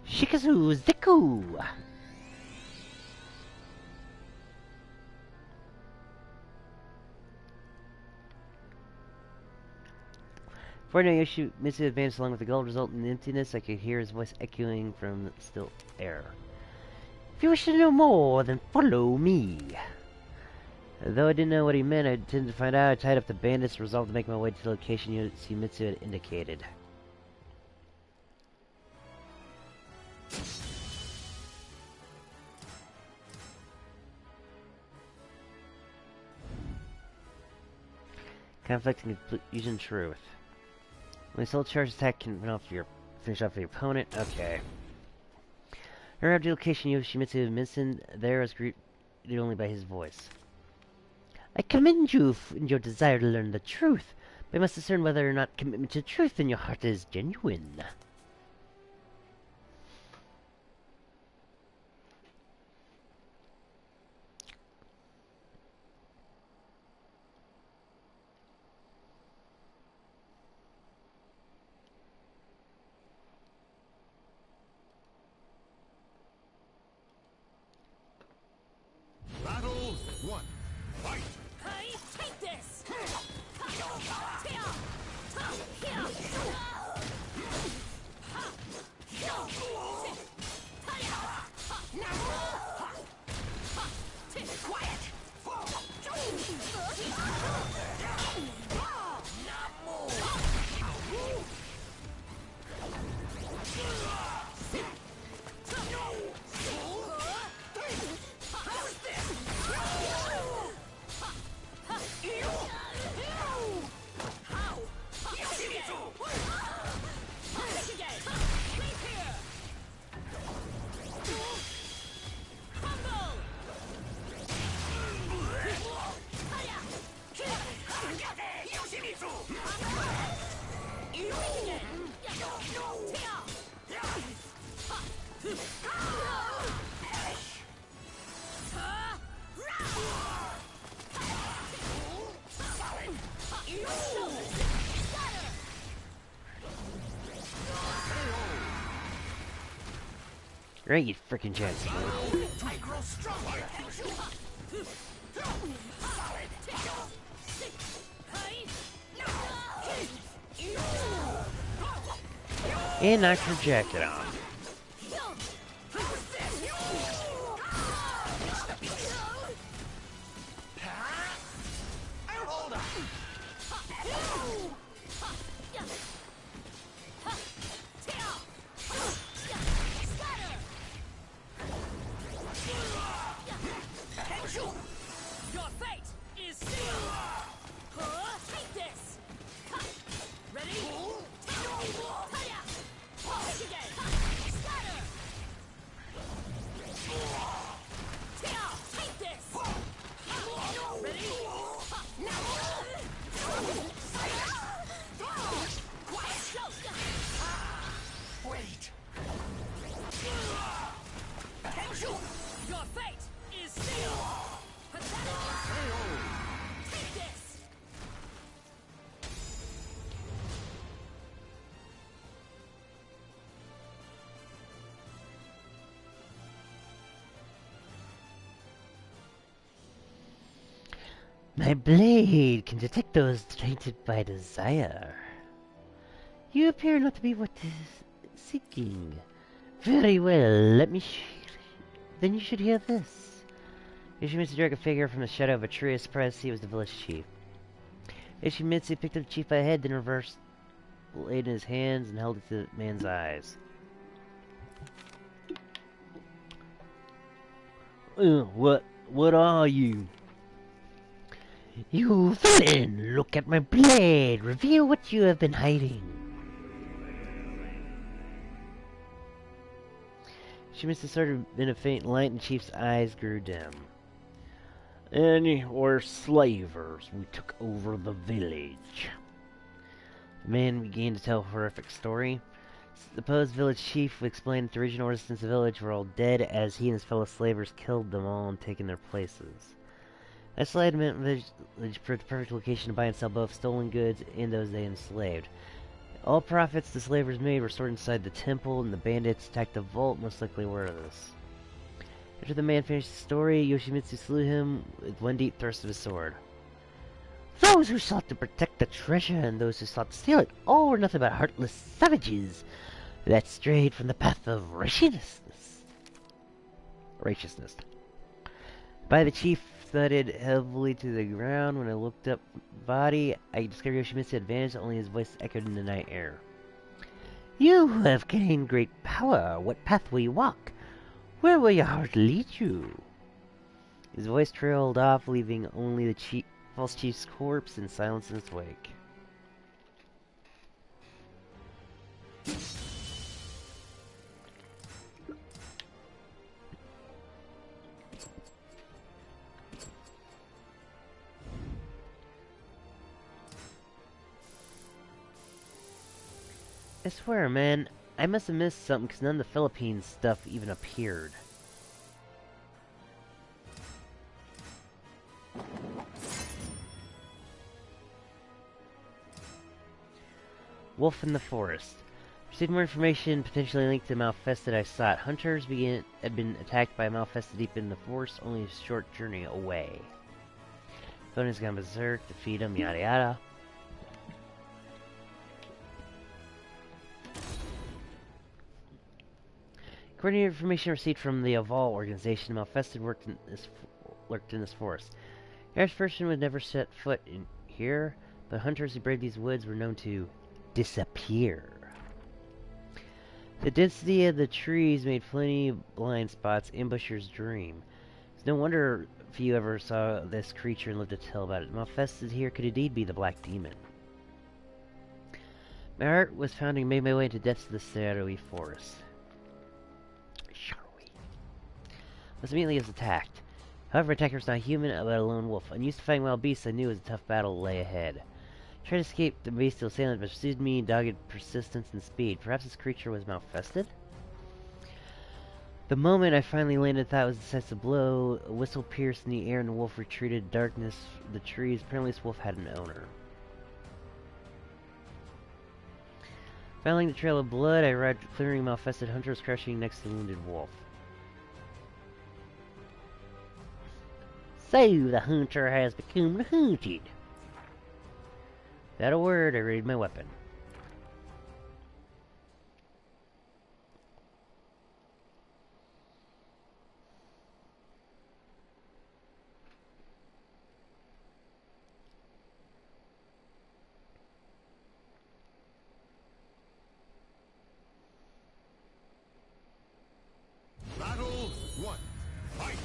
Shikazu Ziku! Before I knew Yoshimitsu advanced along with the gold, resulting in emptiness. I could hear his voice echoing from the still air. If you wish to know more, then follow me. Though I didn't know what he meant, I intended to find out. I tied up the bandits, resolved to make my way to the location Yoshimitsu had indicated. Conflicting confusion truth. When a soul charge attack can finish off your opponent. Okay. I arrived at the location Yoshimitsu mentioned. There I was greeted only by his voice. I commend you in your desire to learn the truth, but I must discern whether or not commitment to truth in your heart is genuine. Battle 1. Fight! Hey, take this! Great, you freaking chance, man. And knock her jacket off. Your fate is sealed! Take this! Ready? Take again! Scatter! Take this! Ready? Wait! Your fate is sealed! Pathetic! Take this! My blade can detect those tainted by desire. You appear not to be what is seeking. Very well, then you should hear this. Yoshimitsu dragged a figure from the shadow of a tree. I was surprised to see it was the village chief. Yoshimitsu picked up the chief by the head, then reversed, laid in his hands, and held it to the man's eyes. What are you? You villain! Look at my blade! Reveal what you have been hiding! She must have started in a faint light, and the chief's eyes grew dim. Any or slavers, we took over the village. The man began to tell a horrific story. The supposed village chief explained that the original residents of the village were all dead, as he and his fellow slavers killed them all and taken their places. Isolated meant village proved the perfect location to buy and sell both stolen goods and those they enslaved. All profits the slavers made were stored inside the temple, and the bandits attacked the vault, most likely aware of this. After the man finished the story, Yoshimitsu slew him with one deep thrust of his sword. Those who sought to protect the treasure and those who sought to steal it all were nothing but heartless savages that strayed from the path of righteousness. By the chief thudded heavily to the ground. When I looked up the body, I discovered Yoshimitsu had vanished, only his voice echoed in the night air. You who have gained great power, what path will you walk? Where will your heart lead you? His voice trailed off, leaving only the false chief's corpse and silence in its wake. I swear, man, I must have missed something because none of the Philippines stuff even appeared. Wolf in the forest. Received more information potentially linked to Malfested I sought. Hunters had been attacked by Malfested deep in the forest, only a short journey away. Phone gone berserk, defeat him, yada yada. According to information received from the Aval organization, Malfested lurked in this forest. The average person would never set foot in here, but hunters who braved these woods were known to disappear. The density of the trees made plenty blind spots, ambushers' dream. It's no wonder few ever saw this creature and lived to tell about it. Malfested here could indeed be the Black Demon. My heart was pounding and made my way into depths of the shadowy forest. Was immediately attacked. However, attacker was not human, but a lone wolf. Unused to fighting wild beasts, I knew it was a tough battle lay ahead. I tried to escape the bestial assailant, but pursued me in dogged persistence and speed. Perhaps this creature was Malfested? The moment I finally landed, thought it was a decisive blow. A whistle pierced in the air, and the wolf retreated. Darkness, the trees. Apparently, this wolf had an owner. Following the trail of blood, I arrived at clearing Malfested hunters crouching next to the wounded wolf. So the hunter has become the hunted. Without a word, I readied my weapon. Battle 1. Fight!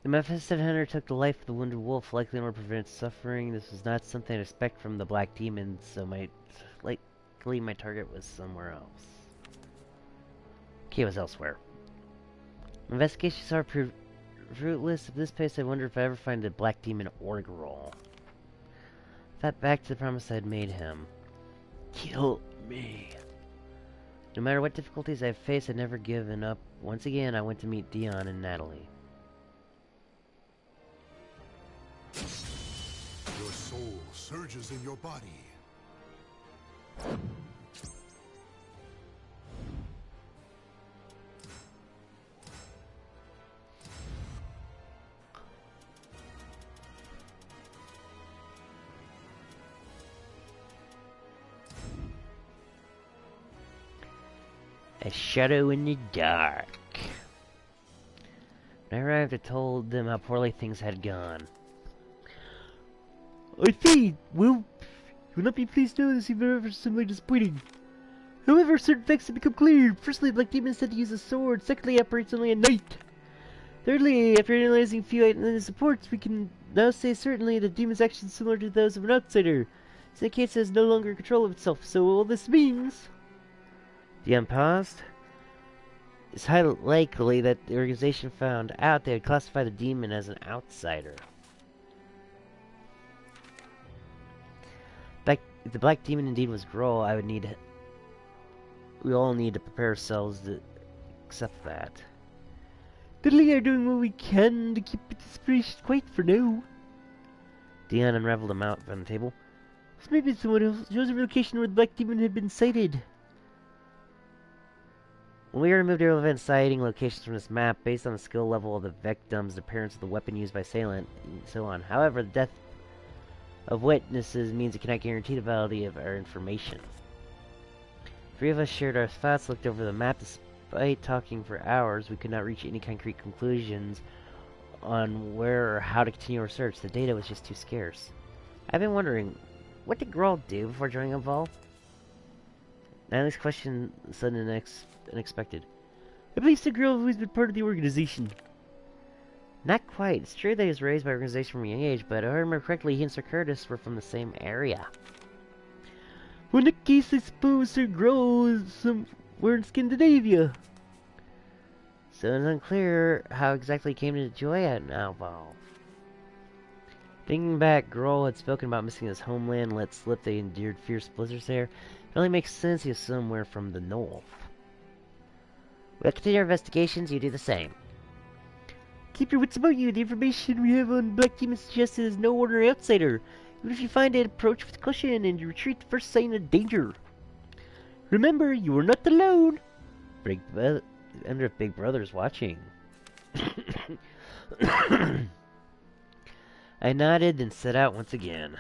The Mephistoid hunter took the life of the wounded wolf, likely in order to prevent suffering. This was not something I'd expect from the Black Demon, so likely my target was somewhere else. Okay, it was elsewhere. Investigations are fruitless. At this pace, I wonder if I ever find the Black Demon or Groll. Thought back to the promise I'd made him. Kill me. No matter what difficulties I've faced, I'd never given up. Once again, I went to meet Dion and Natalie. Your soul surges in your body. A shadow in the dark. When I arrived, I told them how poorly things had gone. I see. Well, you will not be pleased to know this even ever similarly disappointing. However, certain facts have become clear. Firstly, Black Demon is said to use a sword. Secondly, operates only at night. Thirdly, after analyzing a few items supports, we can now say certainly that Demon's actions are similar to those of an outsider. In case it has no longer control of itself. So all this means... Dion paused. It's highly likely that the organization found out they would classify the demon as an outsider. If the Black Demon indeed was Groll, we all need to prepare ourselves to accept that. Diddley are doing what we can to keep this situation quiet for now. Dion unraveled a map on the table. This may be someone else. Shows a location where the Black Demon had been sighted. When we removed irrelevant sighting locations from this map, based on the skill level of the victims, the appearance of the weapon used by assailant, and so on. However, the death of witnesses means we cannot guarantee the validity of our information. Three of us shared our thoughts, looked over the map. Despite talking for hours, we could not reach any concrete conclusions on where or how to continue our search. The data was just too scarce. I've been wondering, what did Groll do before joining Evolve? Natalie's question was sudden and unexpected. I believe the girl has always been part of the organization. Not quite. It's true that he was raised by the organization from a young age, but if I remember correctly, he and Sir Curtis were from the same area. Well, in that case, I suppose Sir Groll is somewhere in Scandinavia. So it's unclear how exactly he came to enjoy it now, Evolve. Thinking back, Groll had spoken about missing his homeland, let slip they endured fierce blizzards there. It only makes sense he was somewhere from the north. We'll continue our investigations, you do the same. Keep your wits about you. The information we have on Black Demon suggests it is no ordinary outsider. Even if you find it, approach with caution and you retreat the first sign of danger. Remember, you are not alone. I wonder if Big Brother's watching. I nodded and set out once again.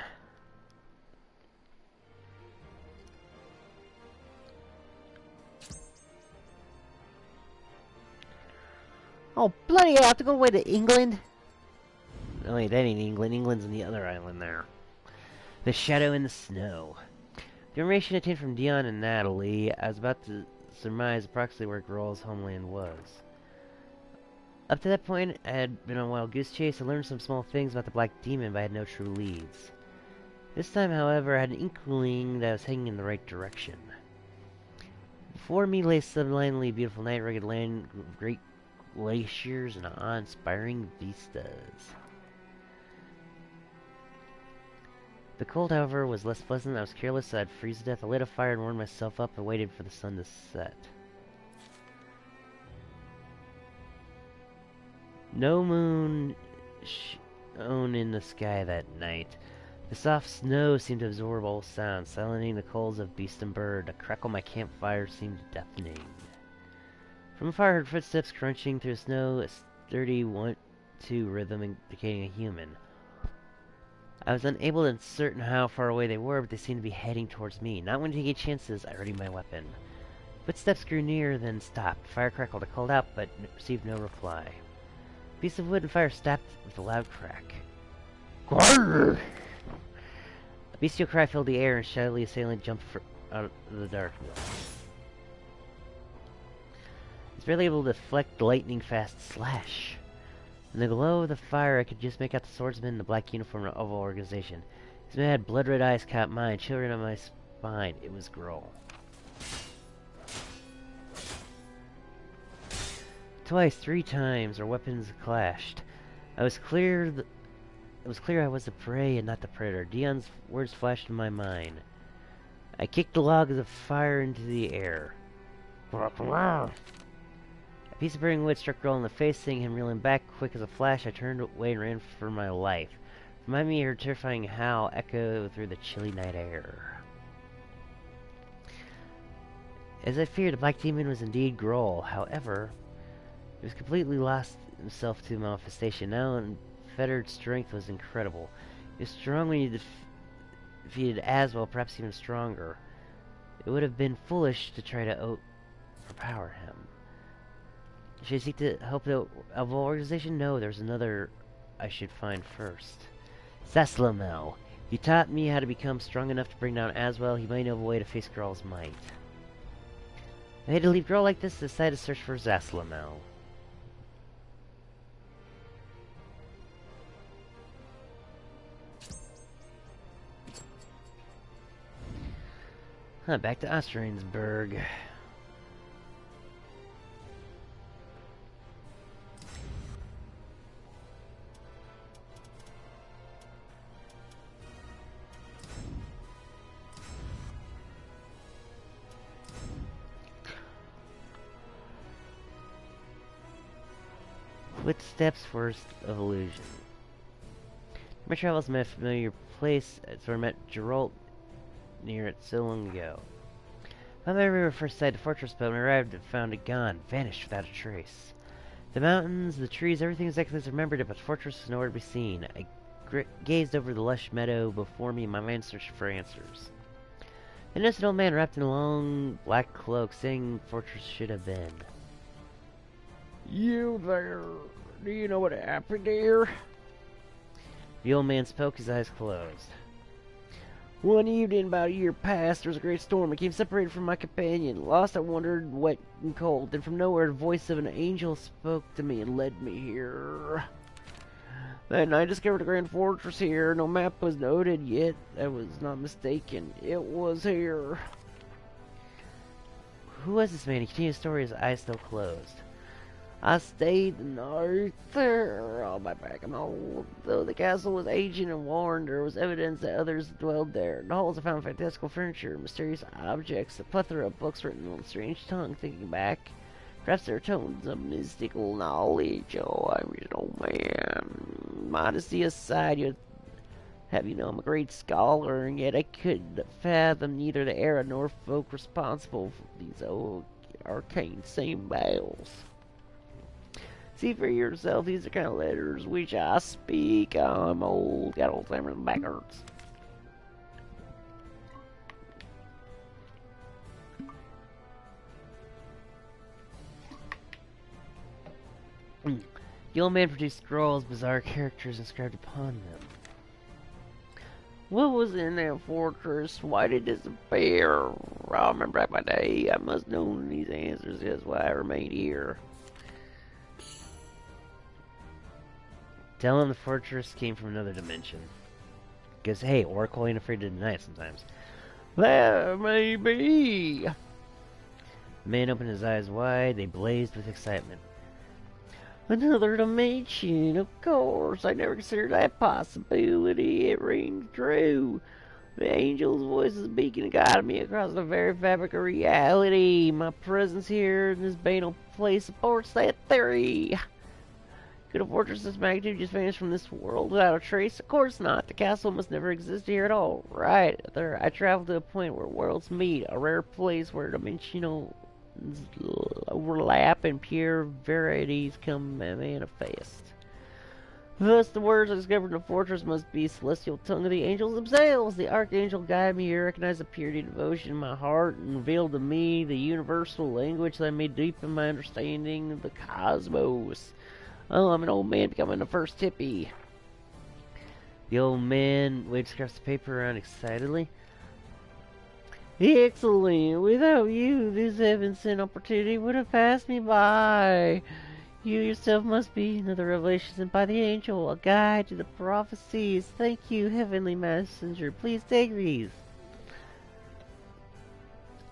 Oh, bloody hell, I have to go away to England? No, wait, that ain't England. England's in the other island there. The shadow in the snow. The information obtained from Dion and Natalie, I was about to surmise approximately where Groll's homeland was. Up to that point, I had been on a wild goose chase and learned some small things about the Black Demon, but I had no true leads. This time, however, I had an inkling that I was heading in the right direction. Before me lay a sublimely beautiful night, rugged land, great glaciers, and awe-inspiring vistas. The cold, however, was less pleasant. I was careless, so I'd freeze to death. I lit a fire and warmed myself up and waited for the sun to set. No moon shone in the sky that night. The soft snow seemed to absorb all sounds, silencing the calls of beast and bird. A crackle of my campfire seemed deafening. From afar I heard footsteps crunching through the snow, a sturdy 1-2 rhythm indicating a human. I was unable to ascertain how far away they were, but they seemed to be heading towards me. Not wanting to take chances, I readied my weapon. Footsteps grew nearer, then stopped. Fire crackled. I called out, but received no reply. A piece of wood and fire snapped with a loud crack. Grrr! A bestial cry filled the air, and shadowy assailant jumped out of the darkness. I was barely able to deflect the lightning-fast slash. In the glow of the fire, I could just make out the swordsman in the black uniform of the organization. His mad, blood-red eyes caught mine, chilling on my spine. It was Grohl. Twice, 3 times, our weapons clashed. It was clear I was the prey and not the predator. Dion's words flashed in my mind. I kicked the log of the fire into the air. A piece of burning wood struck Grohl in the face, seeing him reeling back quick as a flash. I turned away and ran for my life. Remind me of her terrifying howl echo through the chilly night air. As I feared, the Black Demon was indeed Grohl. However, he was completely lost himself to manifestation. Now unfettered strength was incredible. He was strong when he defeated Aswell, perhaps even stronger. It would have been foolish to try to overpower him. Should I seek to help the organization? No, there's another I should find first. Zaslamel. He taught me how to become strong enough to bring down Aswell. He might know a way to face Grohl's might. I had to leave Grohl like this, decided to search for Zaslamel. Back to Ostrainsburg. Footsteps first of illusion. My travels met a familiar place, so I met Geralt near it so long ago. I remember first sight of the fortress, but when I arrived, I found it gone, vanished without a trace. The mountains, the trees, everything exactly as I remembered it, but the fortress was nowhere to be seen. I gazed over the lush meadow before me, my mind searched for answers. I noticed an old man wrapped in a long black cloak, saying the fortress should have been. You there? Do you know what happened here? The old man spoke, his eyes closed. One evening, about a year past, there was a great storm. I became separated from my companion. Lost, I wandered, wet and cold. Then from nowhere, the voice of an angel spoke to me and led me here. Then I discovered a grand fortress here. No map was noted, yet I was not mistaken. It was here. Who was this man? He continued his story, his eyes still closed. I stayed the night there on my back. I'm old. Though the castle was ancient and worn, there was evidence that others dwelled there. In the halls I found fantastical furniture, mysterious objects, a plethora of books written on a strange tongue. Thinking back, perhaps there are tones of mystical knowledge. Oh, I'm an old man. Modesty aside, you know I'm a great scholar, and yet I could fathom neither the era nor folk responsible for these old arcane symbols. See for yourself, these are kind of letters which I speak. I'm old, got Alzheimer's and back hurts. The old man produced scrolls, bizarre characters inscribed upon them. What was in that fortress? Why did it disappear? I remember back my day. I must know these answers. That's why I remained here. Tell him the fortress came from another dimension. Because, hey, Oracle ain't afraid to deny it sometimes. That may be. The man opened his eyes wide. They blazed with excitement. Another dimension, of course. I never considered that possibility. It rings true. The angel's voice is beacon guiding me across the very fabric of reality. My presence here in this banal place supports that theory. Could a fortress this magnitude just vanish from this world without a trace? Of course not. The castle must never exist here at all. Right there, I traveled to a point where worlds meet, a rare place where dimensional overlap and pure verities come manifest. Thus, the words I discovered in the fortress must be celestial tongue of the angels themselves. The archangel guided me here, recognized the purity and devotion in my heart, and revealed to me the universal language that made deepen my understanding of the cosmos. Oh, I'm an old man becoming the first hippie. The old man waved across the paper around excitedly. Excellent. Without you, this heaven-sent opportunity would have passed me by. You yourself must be another revelation sent by the angel, a guide to the prophecies. Thank you, heavenly messenger. Please take these.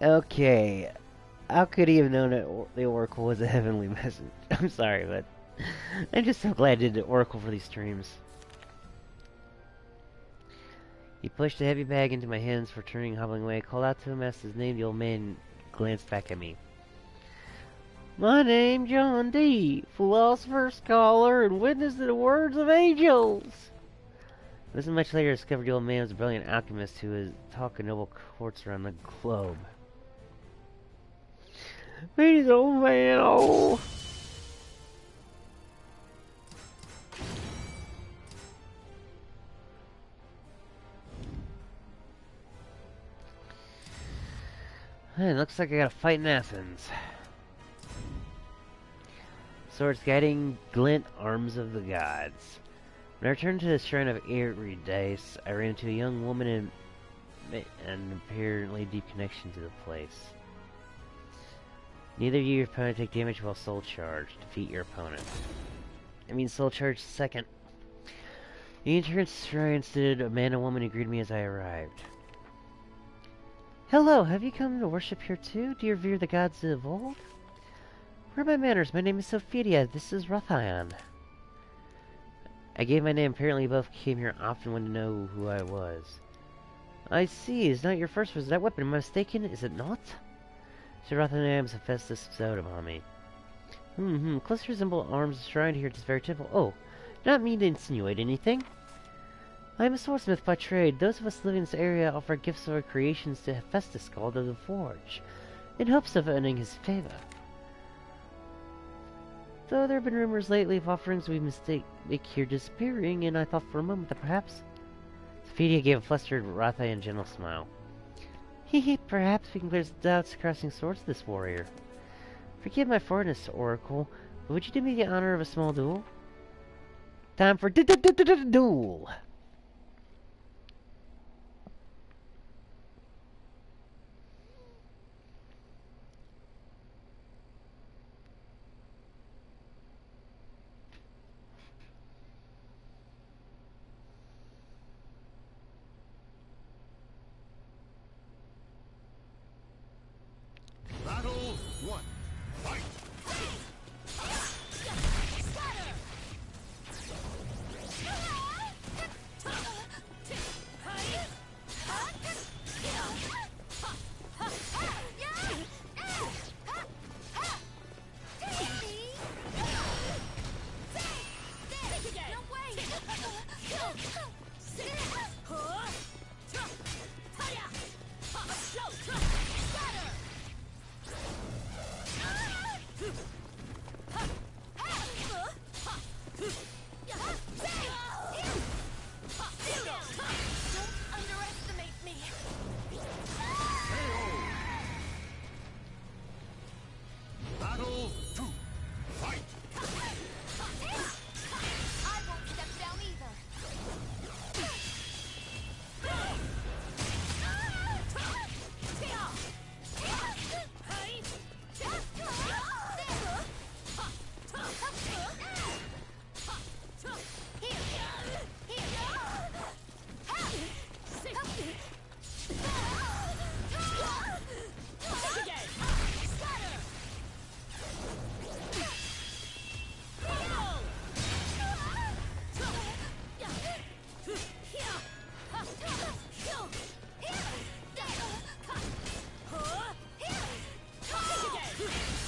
Okay. How could he have known that the Oracle was a heavenly messenger? I'm sorry, but I'm just so glad I did the Oracle for these streams. He pushed a heavy bag into my hands for turning, hobbling away. I called out to him, asked his name. The old man glanced back at me. My name, John D., philosopher, scholar, and witness to the words of angels. It wasn't much later I discovered the old man was a brilliant alchemist who was talking noble courts around the globe. He's old man, oh. Hey, looks like I got a fight in Athens. Swords guiding glint, arms of the gods. When I returned to the shrine of Eurydice, I ran into a young woman and an apparently deep connection to the place. Neither of your opponent take damage while soul charge. Defeat your opponent. I mean soul charge second. The entrance shrine stood a man and woman who greeted me as I arrived. Hello, have you come to worship here too? Do you revere the gods of old? Where are my manners? My name is Sophia. This is Rothion. I gave my name. Apparently you both came here often wanted to know who I was. I see. It's not your first visit. That weapon, am I mistaken? Is it not? Sir Rothion Hephaestus bestowed upon me. Closely resemble arms enshrined here at this very temple. Oh, do not mean to insinuate anything. I am a swordsmith by trade. Those of us living in this area offer gifts of our creations to Hephaestus, called of the Forge, in hopes of earning his favor. Though there have been rumors lately of offerings we make here disappearing, and I thought for a moment that perhaps... Sophia gave a flustered, Rothion gentle smile. Perhaps we can clear the doubts crossing swords with this warrior. Forgive my forwardness, Oracle, but would you do me the honor of a small duel? Time for duel! Battle 1. Fight! Battle 2. Fight! I won't step down either.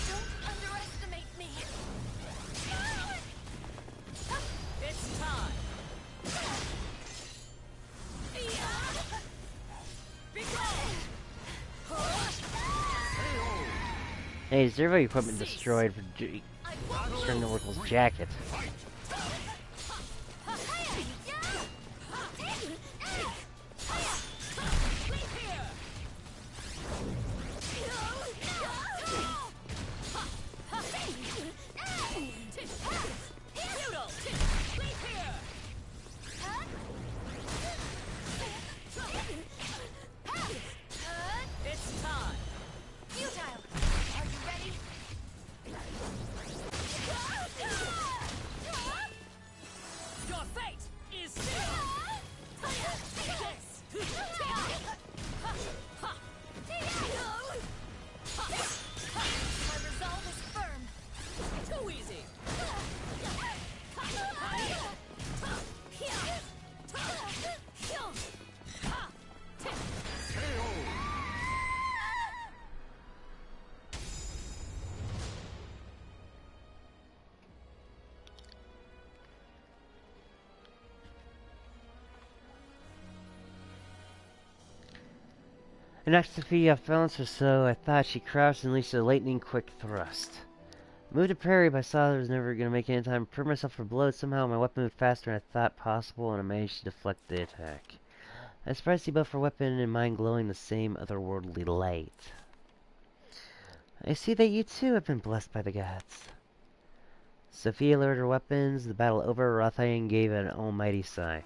Don't underestimate me. It's time. Be gone. Hey, servo equipment destroyed for destroying the Oracle's jacket. It's time. Futile. Are you ready? I knocked Sophia off balance or so. I thought she crouched and unleashed a lightning-quick thrust. I moved to parry, but I saw I was never going to make it in time. I prepared myself for blows. Somehow my weapon moved faster than I thought possible, and I managed to deflect the attack. I was surprised to see both her weapon and mine glowing the same otherworldly light. I see that you too have been blessed by the gods. Sophia lowered her weapons. The battle over, Rothayan gave an almighty sigh.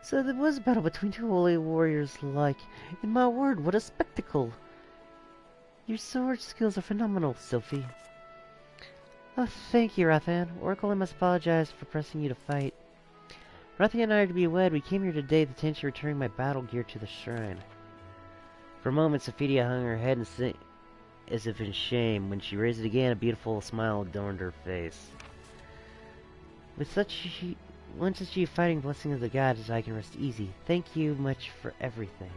So there was a battle between two holy warriors like. In my word, what a spectacle! Your sword skills are phenomenal, Sophie. Oh, thank you, Rothan. Oracle, I must apologize for pressing you to fight. Rothan and I are to be wed. We came here today with the intention of returning my battle gear to the shrine. For a moment, Sophia hung her head as if in shame. When she raised it again, a beautiful smile adorned her face. With such once achieved fighting blessing of the gods, I can rest easy. Thank you much for everything.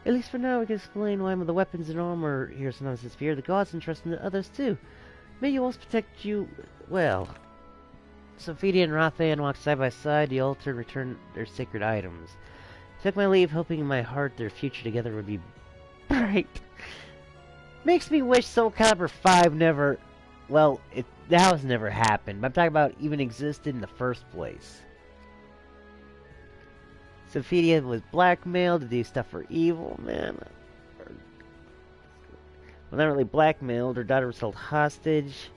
At least for now, we can explain why the weapons and armor here sometimes disappear. The gods entrust in others too. May you always protect you well. Sophia and Rothan walked side by side the altar and returned their sacred items. I took my leave, hoping in my heart their future together would be bright. Makes me wish SoulCalibur V never... Well, that has never happened, but I'm talking about even existed in the first place. Sophia was blackmailed to do stuff for evil, man. Well, not really blackmailed. Her daughter was held hostage.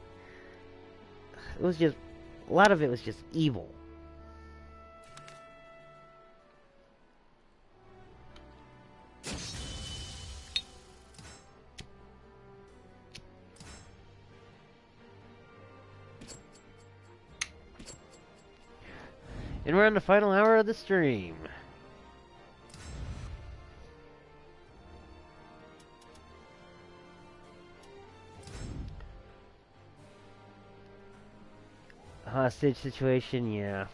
It was just... A lot of it was just evil. And we're on the final hour of the stream. Hostage situation, yeah.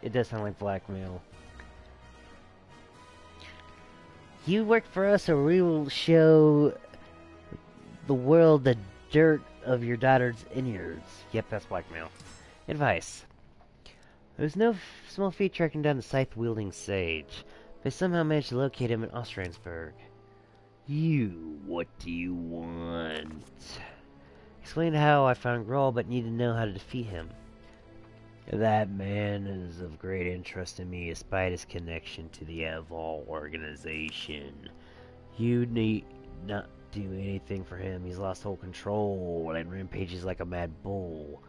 It does sound like blackmail. You work for us or we will show the world the dirt of your daughter's innards. Yep, that's blackmail. Advice. There was no small feat tracking down the scythe-wielding sage, but I somehow managed to locate him in Ostransburg. What do you want? Explained how I found Grawl, but needed to know how to defeat him. That man is of great interest in me, despite his connection to the Evil organization. You need not do anything for him. He's lost whole control and rampages like a mad bull.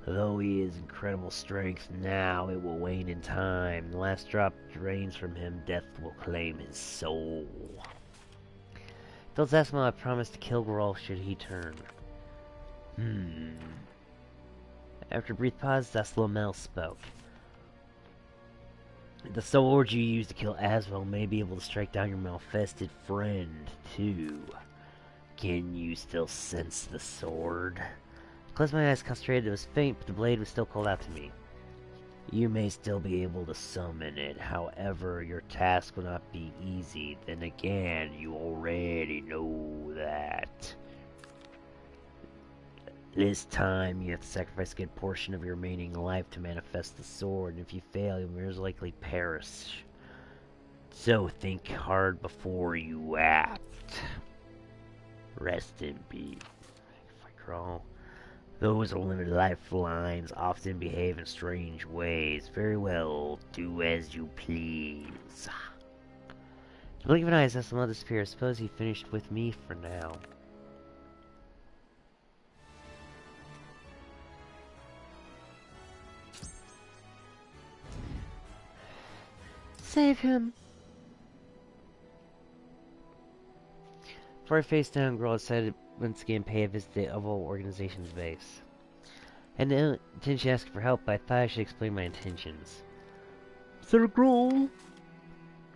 Though he is incredible strength now, it will wane in time. The last drop drains from him, death will claim his soul. Phil Zasma promised to kill Grawl should he turn. After a brief pause, Zaslomel spoke. The sword you used to kill Aswell may be able to strike down your malfested friend, too. Can you still sense the sword? I closed my eyes, concentrated. It was faint, but the blade was still called out to me. You may still be able to summon it, however, your task will not be easy. Then again, you already know that. This time, you have to sacrifice a good portion of your remaining life to manifest the sword, and if you fail, you'll most likely perish. So think hard before you act. Rest in peace. If I crawl. Those with limited lifelines often behave in strange ways. Very well, do as you please. To blink of an eye, as some other disappear. I suppose he finished with me for now. Save him! Before I face down, Grawl decided once again pay a visit to the Evil Organization's base. I had no intention of asking for help, but I thought I should explain my intentions. Sir Grawl!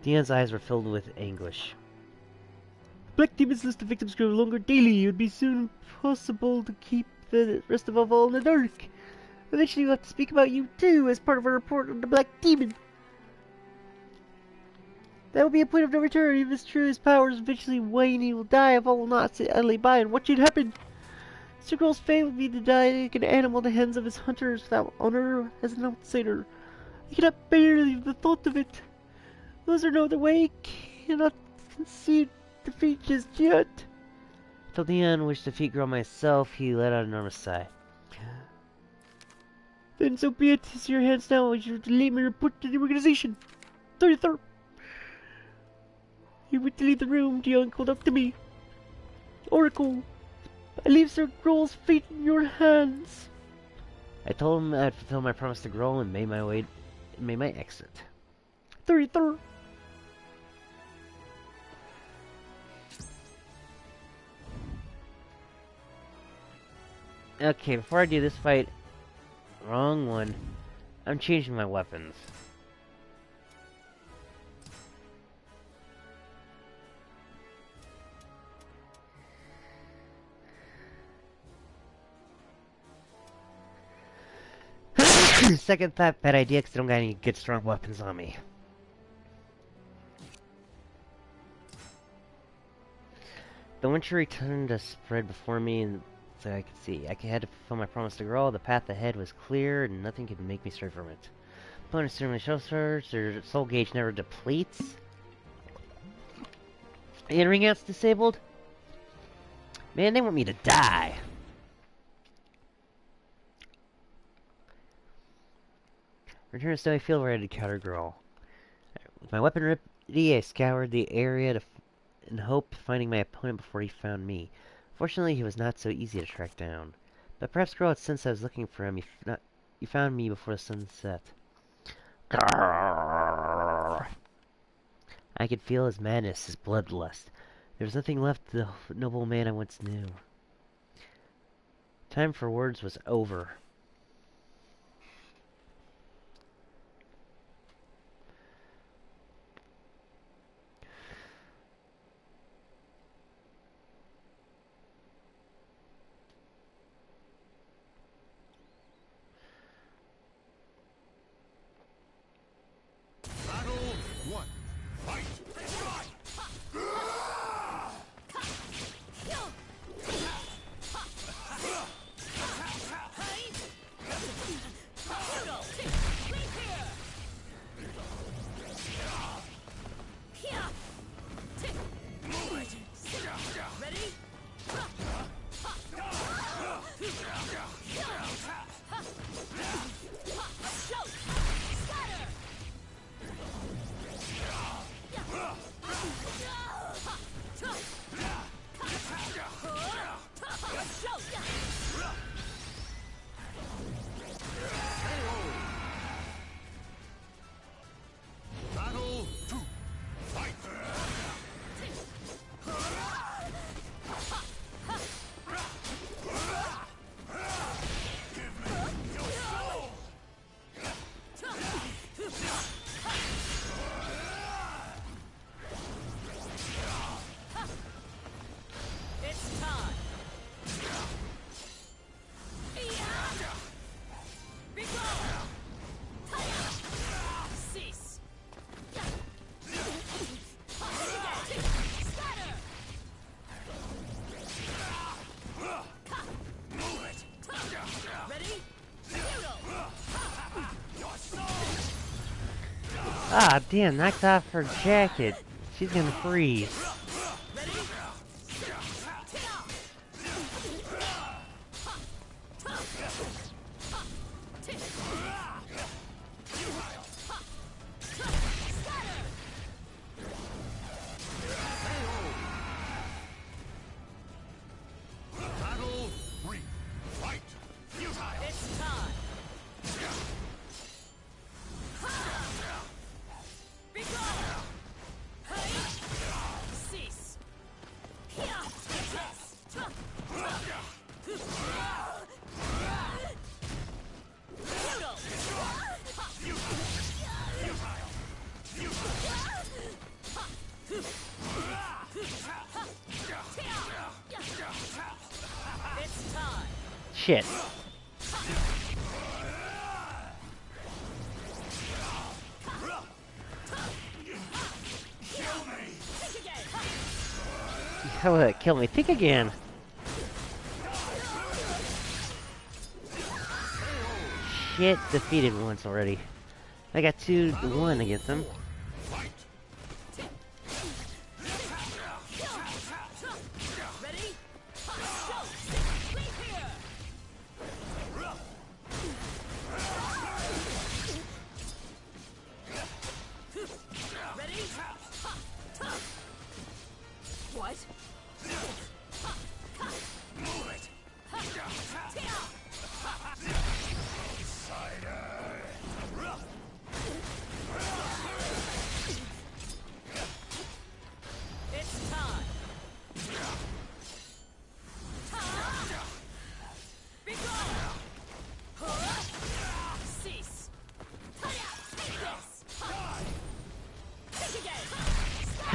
Dion's eyes were filled with anguish. Black Demon's list of victims grow longer daily. It would be soon impossible to keep the rest of all in the dark. Eventually we'll have to speak about you too, as part of our report on the Black Demon. That will be a point of no return. If it's true, his powers eventually wane, he will die. If all will not sit idly by and watch it happen. Sir Growl's fate will be to die like an animal in the hands of his hunters without honor as an outsider. I cannot bear the thought of it. Those are no the wake. cannot concede defeat just yet. Till the end, wish to defeat Girl myself, he let out an enormous sigh. Then so be it. It's in your hands now. You should leave my report to the organization. 33rd. He went to leave the room. Dion called up to me. Oracle, I leave Sir Grohl's fate in your hands. I told him I'd fulfill my promise to Grohl and made my exit. 33rd. Okay, before I do this fight, wrong one. I'm changing my weapons. Second thought, bad idea, because I don't got any good strong weapons on me. The wintry tundra spread before me, and so I could see. I had to fulfill my promise to Grohl. The path ahead was clear, and nothing could make me stray from it. Opponents certainly show stars. Their soul gauge never depletes. And ring out's disabled. Man, they want me to die. Return to Snowy Field where I had to counter Grohl. With my weapon ready, I scoured the area in hope of finding my opponent before he found me. Fortunately, he was not so easy to track down. But perhaps Grohl had sensed I was looking for him. He found me before the sun set. I could feel his madness, his bloodlust. There was nothing left of the noble man I once knew. Time for words was over. Ah, damn, knocked off her jacket. She's gonna freeze. Shit. How will that kill me? Think again. Shit, defeated once already. I got 2-1 against them.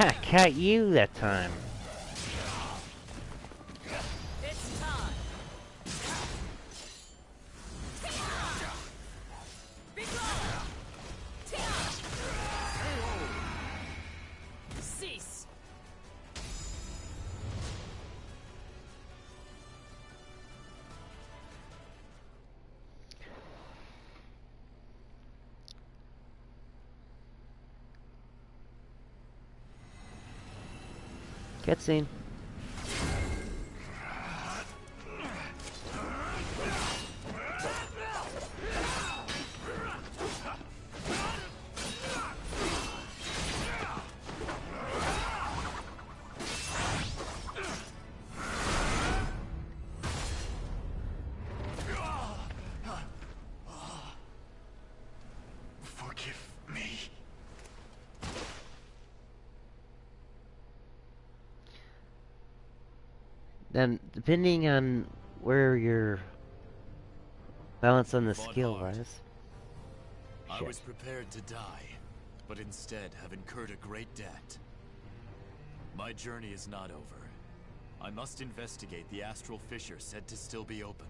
Ha! Caught you that time. It's time. Big blow. Cease. Cutscene. Forgive me. Then, depending on where your balance on the Fought skill hard. lies. I Shit. was prepared to die, but instead have incurred a great debt. My journey is not over. I must investigate the astral fissure said to still be open.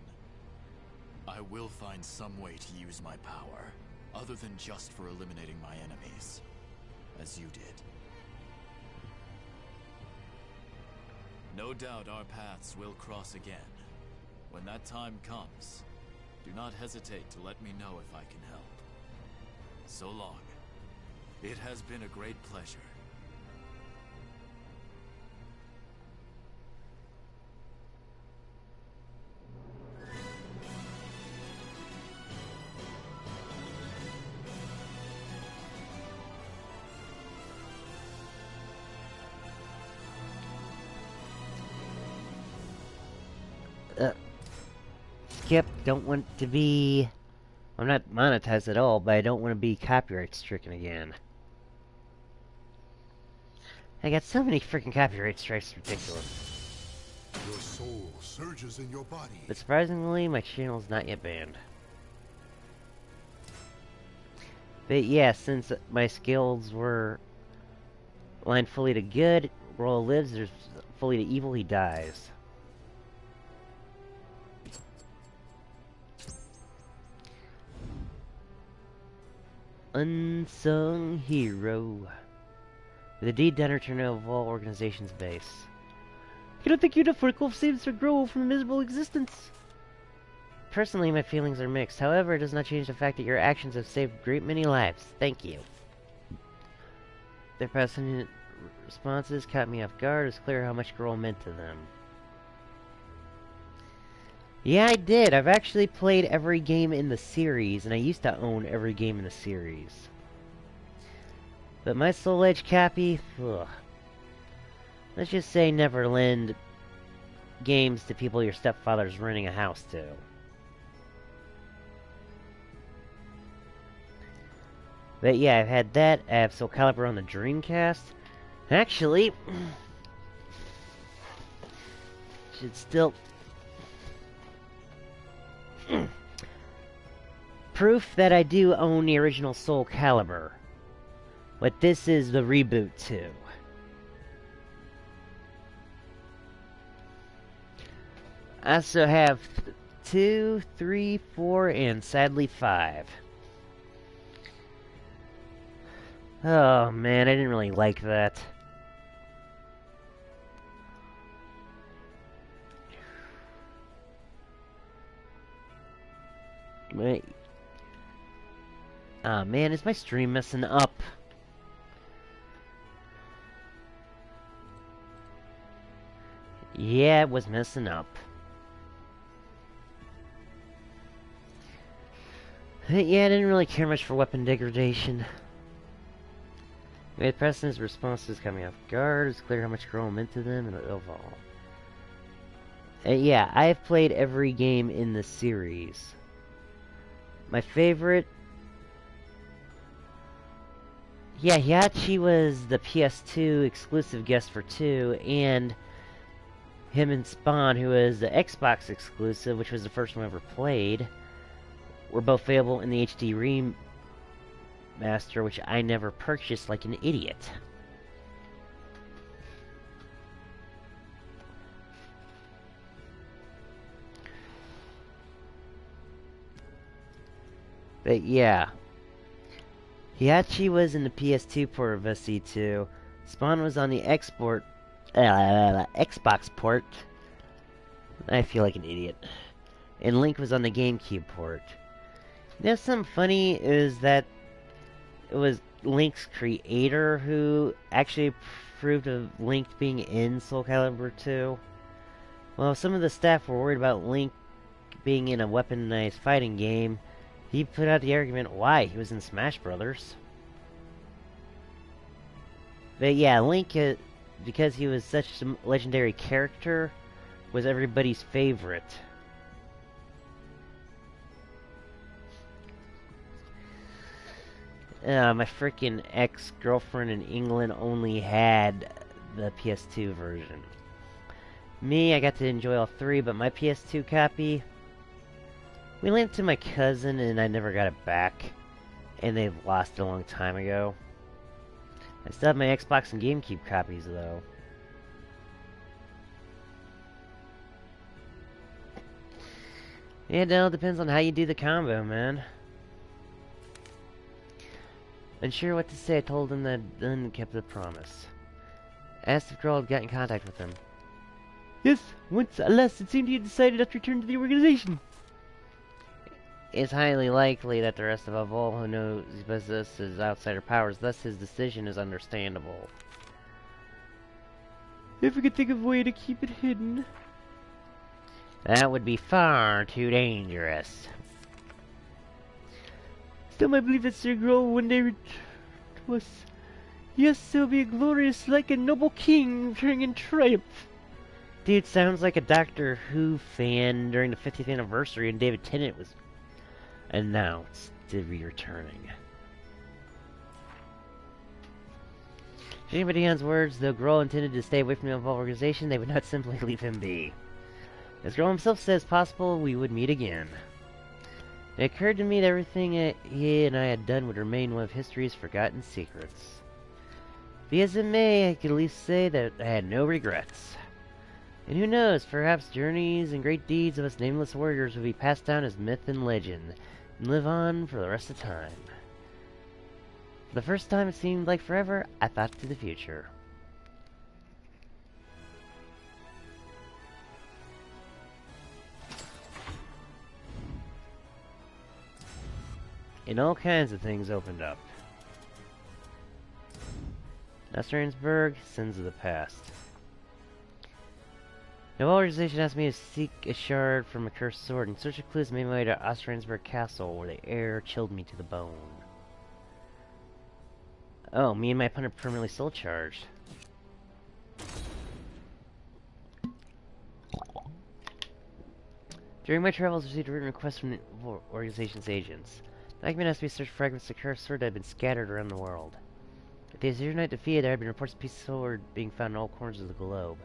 I will find some way to use my power, other than just for eliminating my enemies, as you did. No doubt our paths will cross again. When that time comes, do not hesitate to let me know if I can help. So long. It has been a great pleasure. Skip, don't want to be... I'm not monetized at all, but I don't want to be copyright stricken again. I got so many freaking copyright strikes, it's ridiculous. Your soul surges in your body. But surprisingly, my channel's not yet banned. But yeah, since my skills were aligned fully to good, Roll lives, there's fully to evil, he dies. Unsung hero. The deed done return of all organizations base. You don't think uniform seems to grow from a miserable existence? Personally, my feelings are mixed. However, it does not change the fact that your actions have saved a great many lives. Thank you. Their passionate responses caught me off guard. It's clear how much Girl meant to them. Yeah, I did. I've actually played every game in the series, and I used to own every game in the series. But my Soul Edge Cappy, ugh. Let's just say never lend games to people your stepfather's renting a house to. But yeah, I've had that. I have SoulCalibur on the Dreamcast. Actually, should still... proof that I do own the original SoulCalibur. But this is the reboot too. I also have 2, 3, 4, and sadly 5. Oh man, I didn't really like that. Wait. Ah man, is my stream messing up? Yeah, it was messing up. Yeah, I didn't really care much for weapon degradation. With Preston's responses coming off guard, it's clear how much Girl meant to them and overall. Yeah, I have played every game in the series. My favorite... yeah, Yachi was the PS2 exclusive guest for 2, and him and Spawn, who was the Xbox exclusive, which was the first one I ever played, were both available in the HD remaster, which I never purchased like an idiot. But yeah. Hiachi was in the PS2 port of SC2. Spawn was on the Xbox port. I feel like an idiot. And Link was on the GameCube port. You know, something funny is that it was Link's creator who actually approved of Link being in SoulCalibur 2. Well, some of the staff were worried about Link being in a weaponized fighting game. He put out the argument why he was in Smash Brothers. But yeah, Link, because he was such a legendary character, was everybody's favorite. My freaking ex-girlfriend in England only had the PS2 version. Me, I got to enjoy all three, but my PS2 copy, we lent it to my cousin and I never got it back. And they've lost it a long time ago. I still have my Xbox and GameCube copies, though. Yeah, it all depends on how you do the combo, man. Unsure what to say, I told him that Dunn kept the promise. Asked if Girl had got in contact with him. Yes, once, alas, it seemed he had decided not to return to the organization. It's highly likely that the rest of Avol knows he possesses outsider powers, thus his decision is understandable. If we could think of a way to keep it hidden. That would be far too dangerous. Still, I believe that Sir Grohl will one day return to us. Yes, he'll be a glorious, like a noble king, returning in triumph. Dude, sounds like a Doctor Who fan during the 50th anniversary and David Tennant was announced to be returning. Judging by Dion's words, though Grohl intended to stay away from the Evolve organization, they would not simply leave him be. As Grohl himself says, possible we would meet again. It occurred to me that everything he and I had done would remain one of history's forgotten secrets. Be as it may, I could at least say that I had no regrets. And who knows, perhaps journeys and great deeds of us nameless warriors would be passed down as myth and legend, and live on for the rest of time. For the first time it seemed like forever, I thought to the future. And all kinds of things opened up. Ostransburg, Sins of the Past. The organization asked me to seek a shard from a cursed sword. In search of clues, made my way to Ostransburg Castle, where the air chilled me to the bone. Oh, me and my opponent permanently soul charged. During my travels, I received a written request from the organization's agents. The document asked me to search fragments of the cursed sword that had been scattered around the world. If the Azure Knight defeated, there had been reports of pieces of sword being found in all corners of the globe.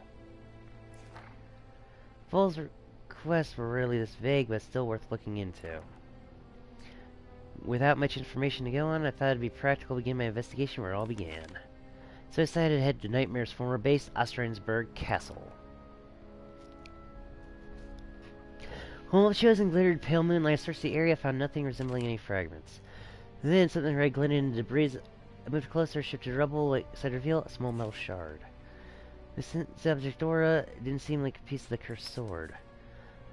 Vol's requests were rarely this vague, but still worth looking into. Without much information to go on, I thought it'd be practical to begin my investigation where it all began. So I decided to head to Nightmare's former base, Ostransburg Castle. Home of chosen glittered pale moonlight. I searched the area, found nothing resembling any fragments. Then something red glinted in the debris. I moved closer, shifted rubble, like I revealed a small metal shard. This subject aura didn't seem like a piece of the cursed sword.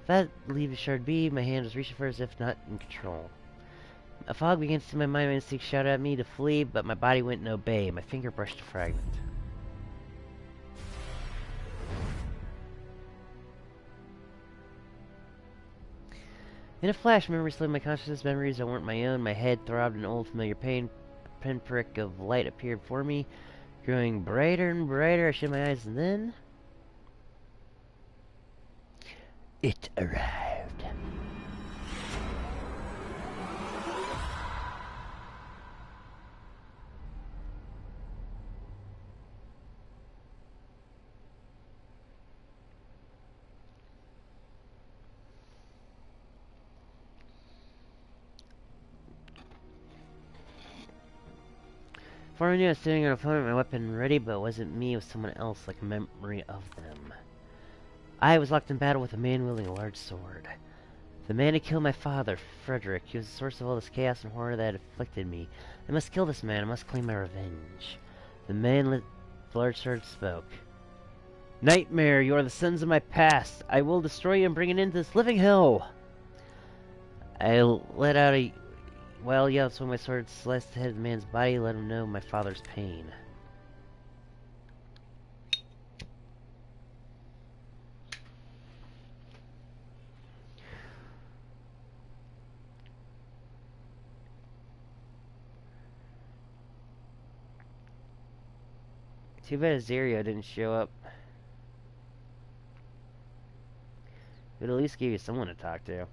If I'd leave the shard be, my hand was reaching for it as if not in control. A fog began to see my mind. My instinct shouted at me to flee, but my body wouldn't obey. My finger brushed a fragment. In a flash, memories slid my consciousness, memories that weren't my own. My head throbbed an old familiar pain. A pinprick of light appeared before me, growing brighter and brighter. I shut my eyes, and then it arrived. Before I knew, I was sitting on a phone with my weapon ready, but it wasn't me, it was someone else, like a memory of them. I was locked in battle with a man wielding a large sword. The man who killed my father, Frederick. He was the source of all this chaos and horror that had afflicted me. I must kill this man. I must claim my revenge. The man with large sword spoke. Nightmare, you are the sons of my past. I will destroy you and bring an end to this living hell. I let out a wild yell, so my sword sliced the head of the man's body, let him know my father's pain. Too bad Azario didn't show up. It would at least give you someone to talk to.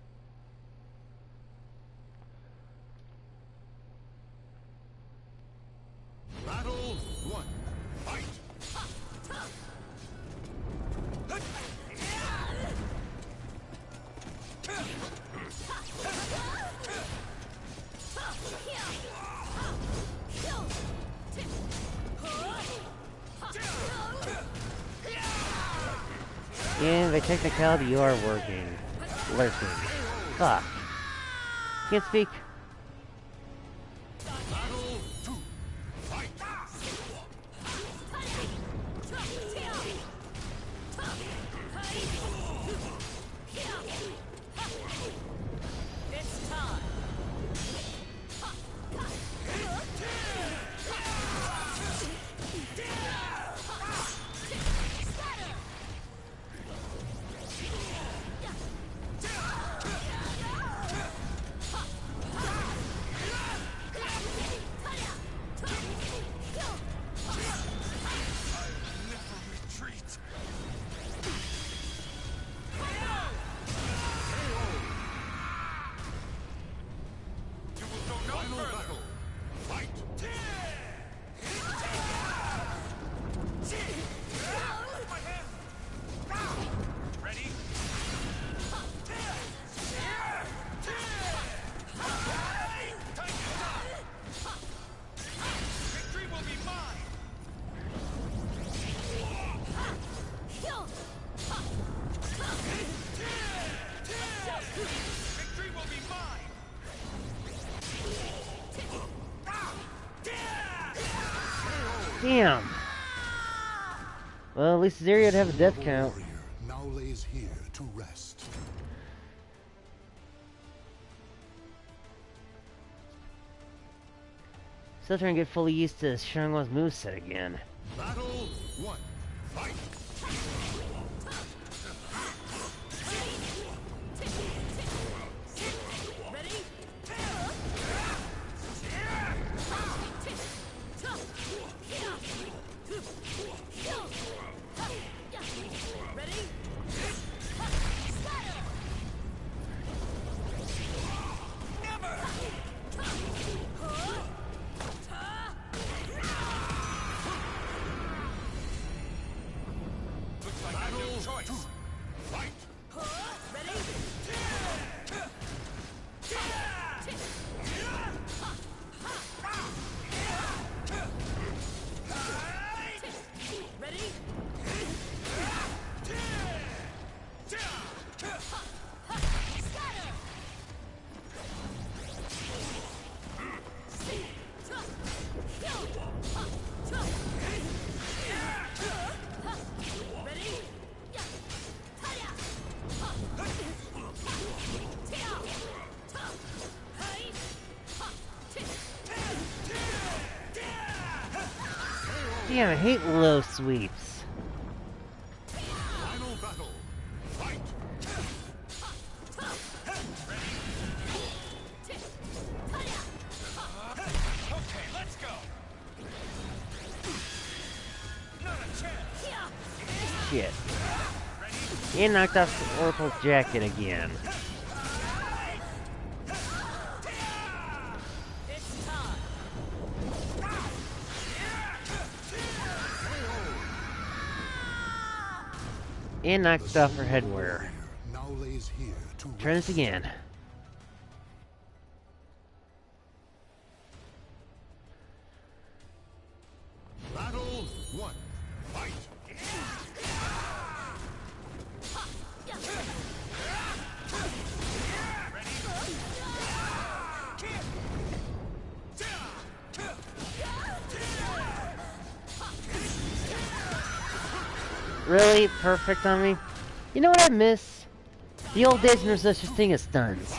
Battle 1. Fight! Yeah, by technicality, you are working. Lurking. Fuck. Can't speak. Battle 2. Fight! It's time. Final battle. Fight! Ready? Victory will be mine! Victory will be mine! Damn. Well, at least Azario would have a death count. Warrior now lays here to rest. Still trying to get fully used to Shangwa's moveset again. Battle 1. Fight! Looks like I have no choice. Fight! Damn, I hate low sweeps. Final battle. Fight! Okay, let's go! Not a chance! Shit. And knocked off Oracle's jacket again. It's time. And knocked off her headwear. Now lays here to Try this rest. again. Battle 1. Fight! Really? Perfect on me? You know what I miss? The old days when there's such a thing as stuns.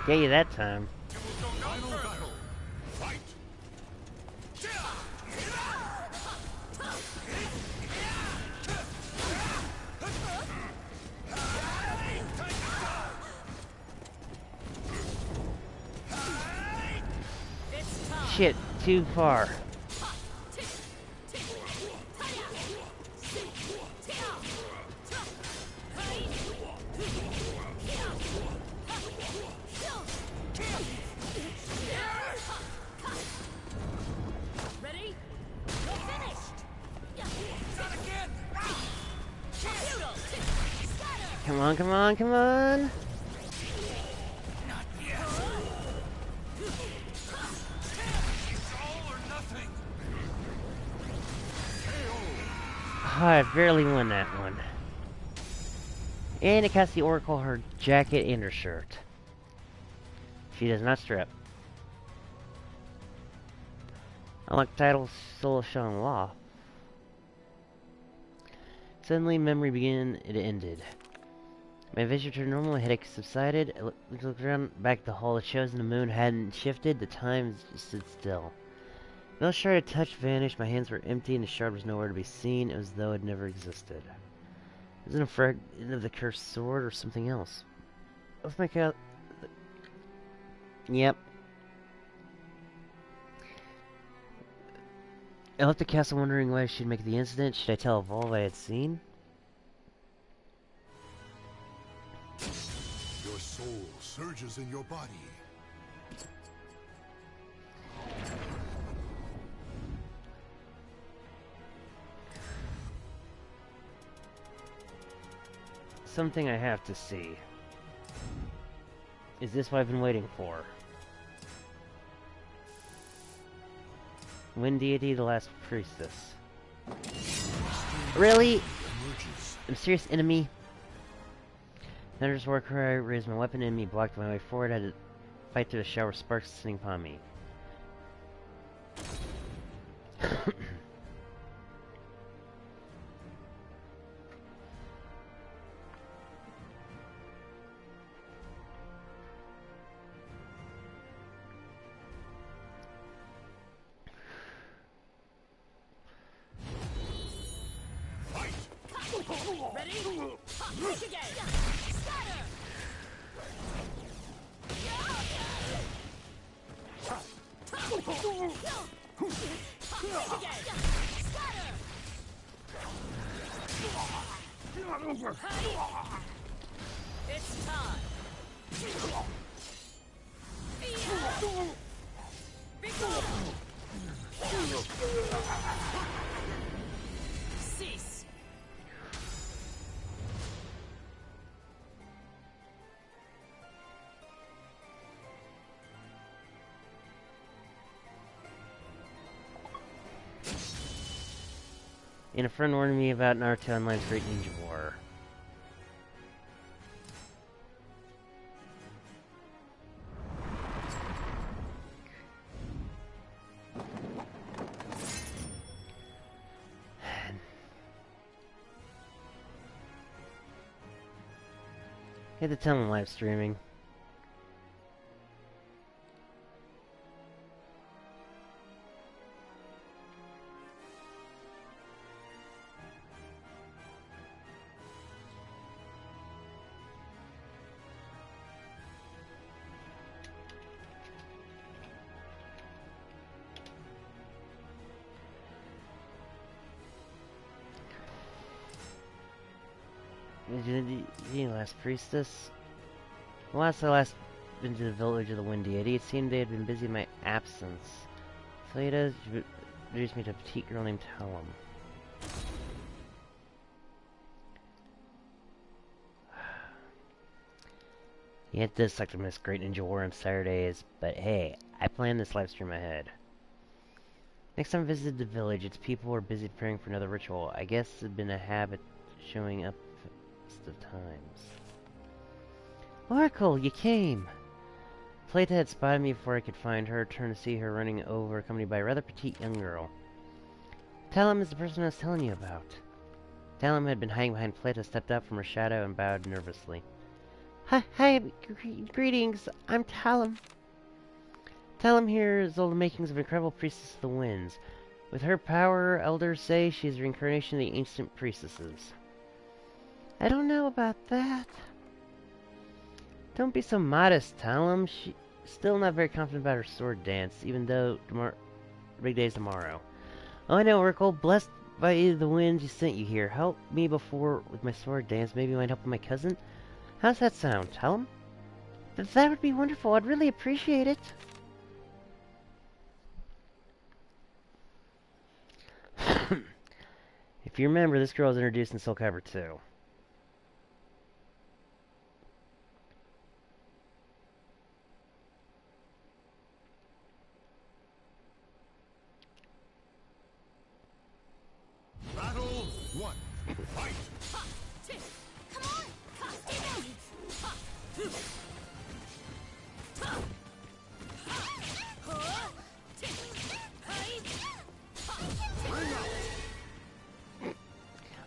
Get you that time. Shit, too far. Come on, come on, come on! Oh, I barely won that one. And it costs the Oracle her jacket and her shirt. She does not strip. Unlock title Soul of Shawn Law. Suddenly memory began, it ended. My vision turned normal, my headache subsided. I looked around back at the hall. It shows the moon hadn't shifted, the time just stood still. No shard of touch vanished, my hands were empty, and the shard was nowhere to be seen. It was as though it never existed. Isn't a fragment of the cursed sword or something else? Let's make out. Yep. I left the castle wondering why I should make the incident. Should I tell Evolve I had seen? Your soul surges in your body. Something I have to see. Is this what I've been waiting for? Wind deity, the last priestess. Really? A mysterious enemy? Thunder's war cry raised my weapon, enemy blocked my way forward. I had to fight through the shower of sparks sitting upon me. It's time. Cease. And a friend warned me about Naruto Online's Great Ninja War. Hit the tell them live streaming. The last priestess? Last been to the village of the wind deity, it seemed they had been busy in my absence. Fleda introduced me to a petite girl named Talum. Yeah, it does suck to miss Great Ninja War on Saturdays, but hey, I planned this live stream ahead. Next time I visited the village, its people were busy preparing for another ritual. I guess it had been a habit showing up of times. Oracle, you came! Fleta had spotted me before I could find her, turned to see her running over, accompanied by a rather petite young girl. Talum is the person I was telling you about. Talum had been hiding behind Fleta, stepped out from her shadow, and bowed nervously. Hi, greetings, I'm Talum. Talum here is all the makings of an incredible priestess of the winds. With her power, elders say she is the reincarnation of the ancient priestesses. I don't know about that. Don't be so modest, Talum. She's still not very confident about her sword dance, even though big day's tomorrow. Oh, I know, Oracle. Blessed by the winds you sent you here. Help me before with my sword dance. Maybe you might help with my cousin. How's that sound, Talum? That would be wonderful. I'd really appreciate it. If you remember, this girl was introduced in SoulCalibur VI. Battle 1. Fight! Come on!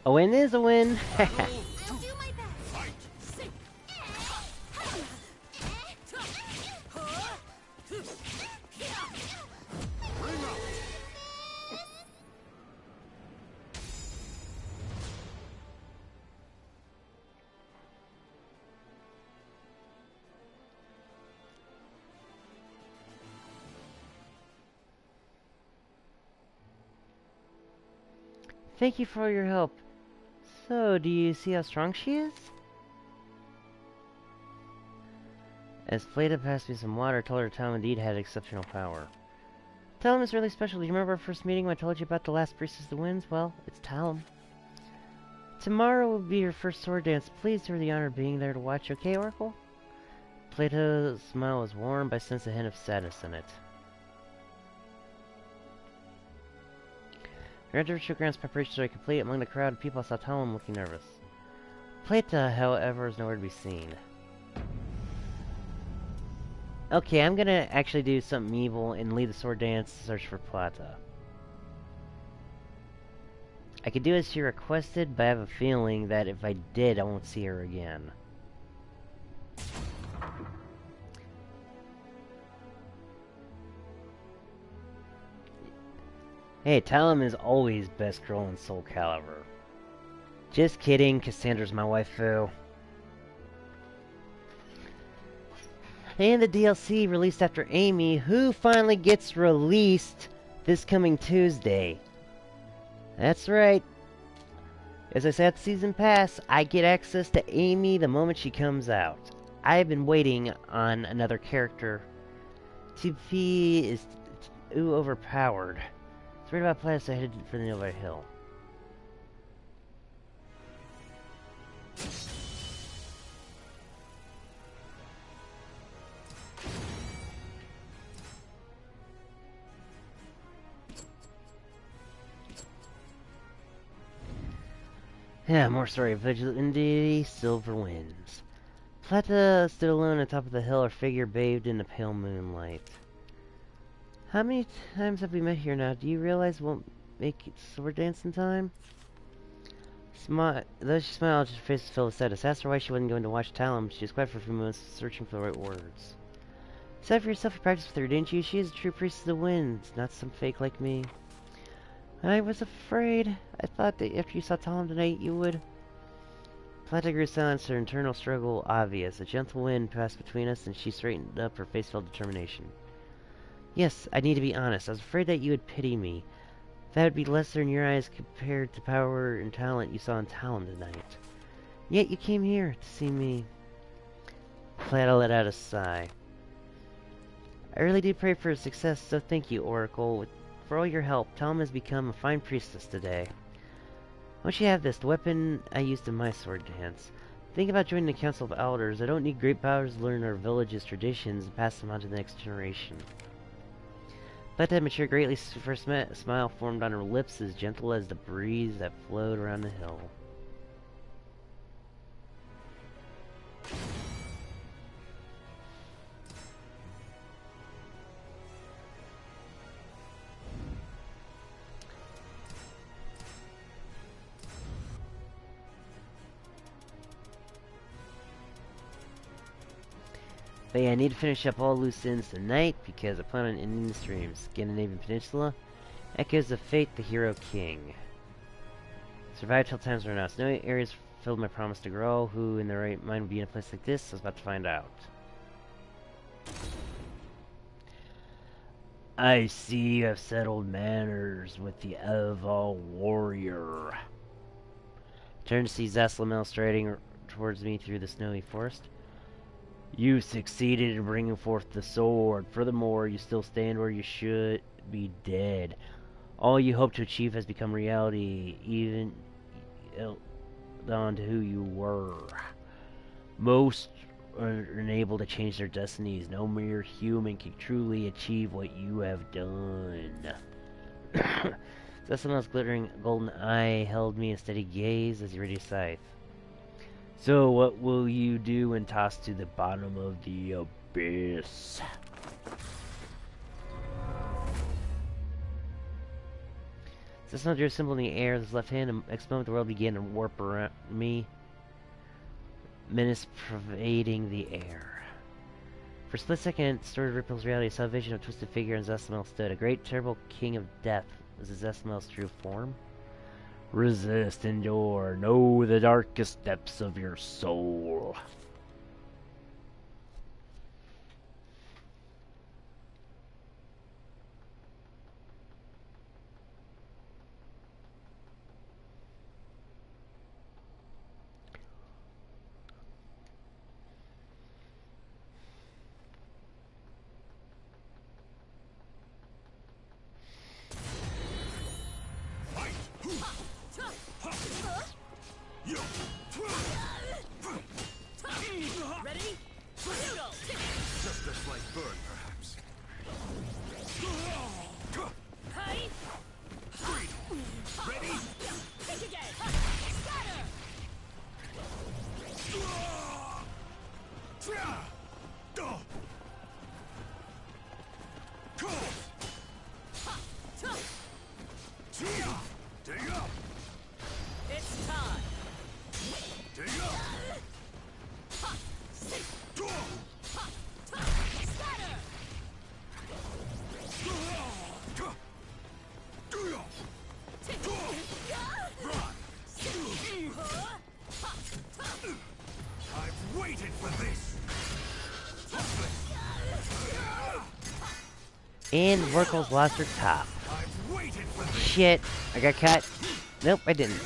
A win is a win. I'll do my best. Thank you for your help. So, do you see how strong she is? As Fleta passed me some water, I told her Talum indeed had exceptional power. Talum is really special. Do you remember our first meeting when I told you about the last priestess of the winds? Well, it's Talum. Tomorrow will be your first sword dance. Please do her the honor of being there to watch, okay, Oracle? Fleta's smile was warm, but I sensed a hint of sadness in it. After ritual grounds preparations are complete, among the crowd of people I saw Talum looking nervous. Fleta, however, is nowhere to be seen. Okay, I'm gonna actually do something evil and lead the sword dance to search for Plata. I could do as she requested, but I have a feeling that if I did, I won't see her again. Hey, Talum is always best girl in SoulCalibur. Just kidding, Cassandra's my waifu. And the DLC released after Amy, who finally gets released this coming Tuesday. That's right. As I said, Season Pass, I get access to Amy the moment she comes out. I've been waiting on another character. TP is too overpowered. It's right about Plata, so I headed for the nearby hill. Yeah, more story. Vigilante, Silver Winds. Plata stood alone on top of the hill, her figure bathed in the pale moonlight. How many times have we met here now? Do you realize we'll make it sword dance in time? Though she smiled, her face was filled with sadness. Asked her why she wasn't going to watch Talum. She was quiet for a few moments, searching for the right words. Said for yourself you practiced with her, didn't you? She is a true priestess of the winds, not some fake like me. I was afraid. I thought that after you saw Talum tonight, you would... Plata grew silent, her internal struggle obvious. A gentle wind passed between us, and she straightened up, her face filled with determination. Yes, I need to be honest. I was afraid that you would pity me. That would be lesser in your eyes compared to power and talent you saw in Talum tonight. Yet you came here to see me. Flata let out a sigh. I really do pray for his success, so thank you, Oracle. For all your help, Tom has become a fine priestess today. Once you have this, the weapon I used in my sword dance. Think about joining the Council of Elders. I don't need great powers to learn our village's traditions and pass them on to the next generation. But that matured greatly. First smile formed on her lips, as gentle as the breeze that flowed around the hill. But yeah, I need to finish up all loose ends tonight because I plan on ending the stream. Scandinavian Peninsula, Echoes of Fate, the Hero King. Survive till times run out. Snowy areas filled my promise to grow. Who in their right mind would be in a place like this? I was about to find out. I see you have settled manners with the Elval warrior. Turn to see Zaslamel striding towards me through the snowy forest. You succeeded in bringing forth the sword. Furthermore, you still stand where you should be dead. All you hope to achieve has become reality, even down to who you were. Most are unable to change their destinies. No mere human can truly achieve what you have done. Zassamel's glittering golden eye held me in steady gaze as he readied a scythe. So what will you do when tossed to the bottom of the abyss? Zassamel drew a symbol in the air with his left hand, and next moment the world began to warp around me, menace pervading the air. For a split second, distorted ripples reality, I saw a vision of a twisted figure, and Zassamel stood. A great, terrible king of death. Was it Zassamel's true form? Resist, endure, know the darkest depths of your soul. Ready? Go! Just a slight burn, perhaps. Hey! Ready? Think again! Scatter! Dig up! It's time! Dig up! Scatter! I've waited for this! And Vorkal's lost her top. I've waited for this! Shit, I got cut. Nope, I didn't.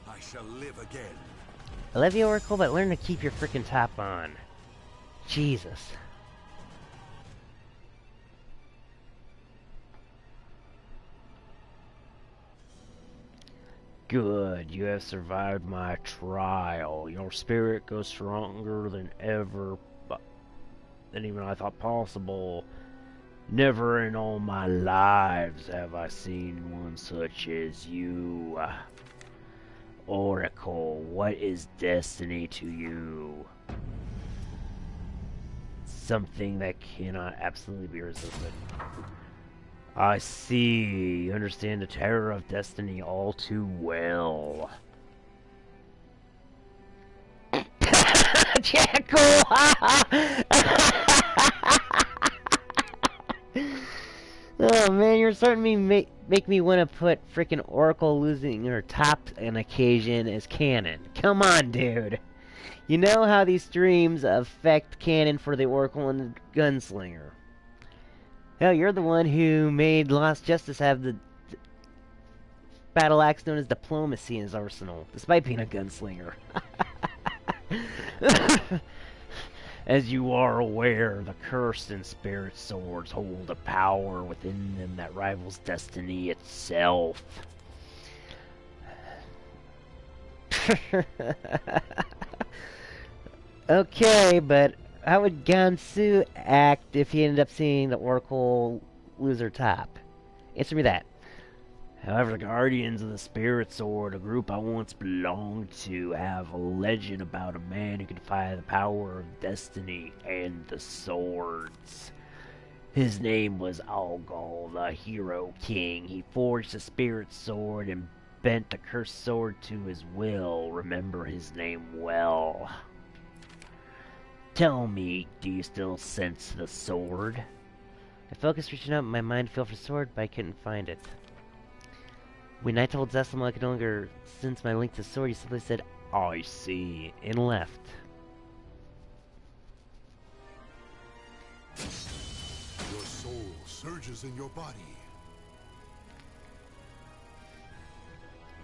I shall live again. I love you, Oracle, but learn to keep your frickin' top on. Jesus. Good, you have survived my trial. Your spirit goes stronger than ever, than even I thought possible. Never in all my lives have I seen one such as you. Oracle, what is destiny to you? Something that cannot absolutely be resisted. I see. You understand the terror of destiny all too well. Jackal! Oh man, you're starting to make me want to put frickin' Oracle losing her top on occasion as canon. Come on, dude. You know how these streams affect canon for the Oracle and the Gunslinger. Hell, you're the one who made Lost Justice have the battle axe known as diplomacy in his arsenal, despite being a gunslinger. As you are aware, the cursed and spirit swords hold a power within them that rivals destiny itself. Okay, but how would Gansu act if he ended up seeing the Oracle lose her top? Answer me that. However, the Guardians of the Spirit Sword, a group I once belonged to, have a legend about a man who can defy the power of destiny and the swords. His name was Algol, the Hero King. He forged the Spirit Sword and bent the cursed sword to his will. Remember his name well. Tell me, do you still sense the sword? I focused reaching out my mind felt for the sword, but I couldn't find it. When I told Zeslam I could no longer sense my link to the sword, he simply said, I see, and left. Your soul surges in your body.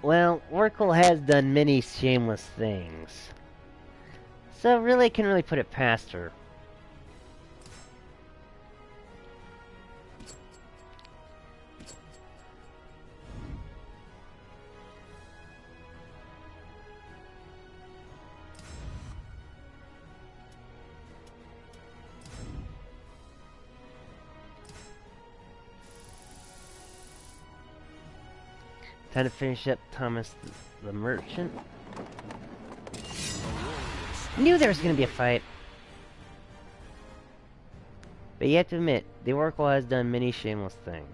Well, Oracle has done many shameless things. So really, I couldn't really put it past her. Time to finish up Thomas the Merchant. Knew there was going to be a fight. But you have to admit, the Oracle has done many shameless things.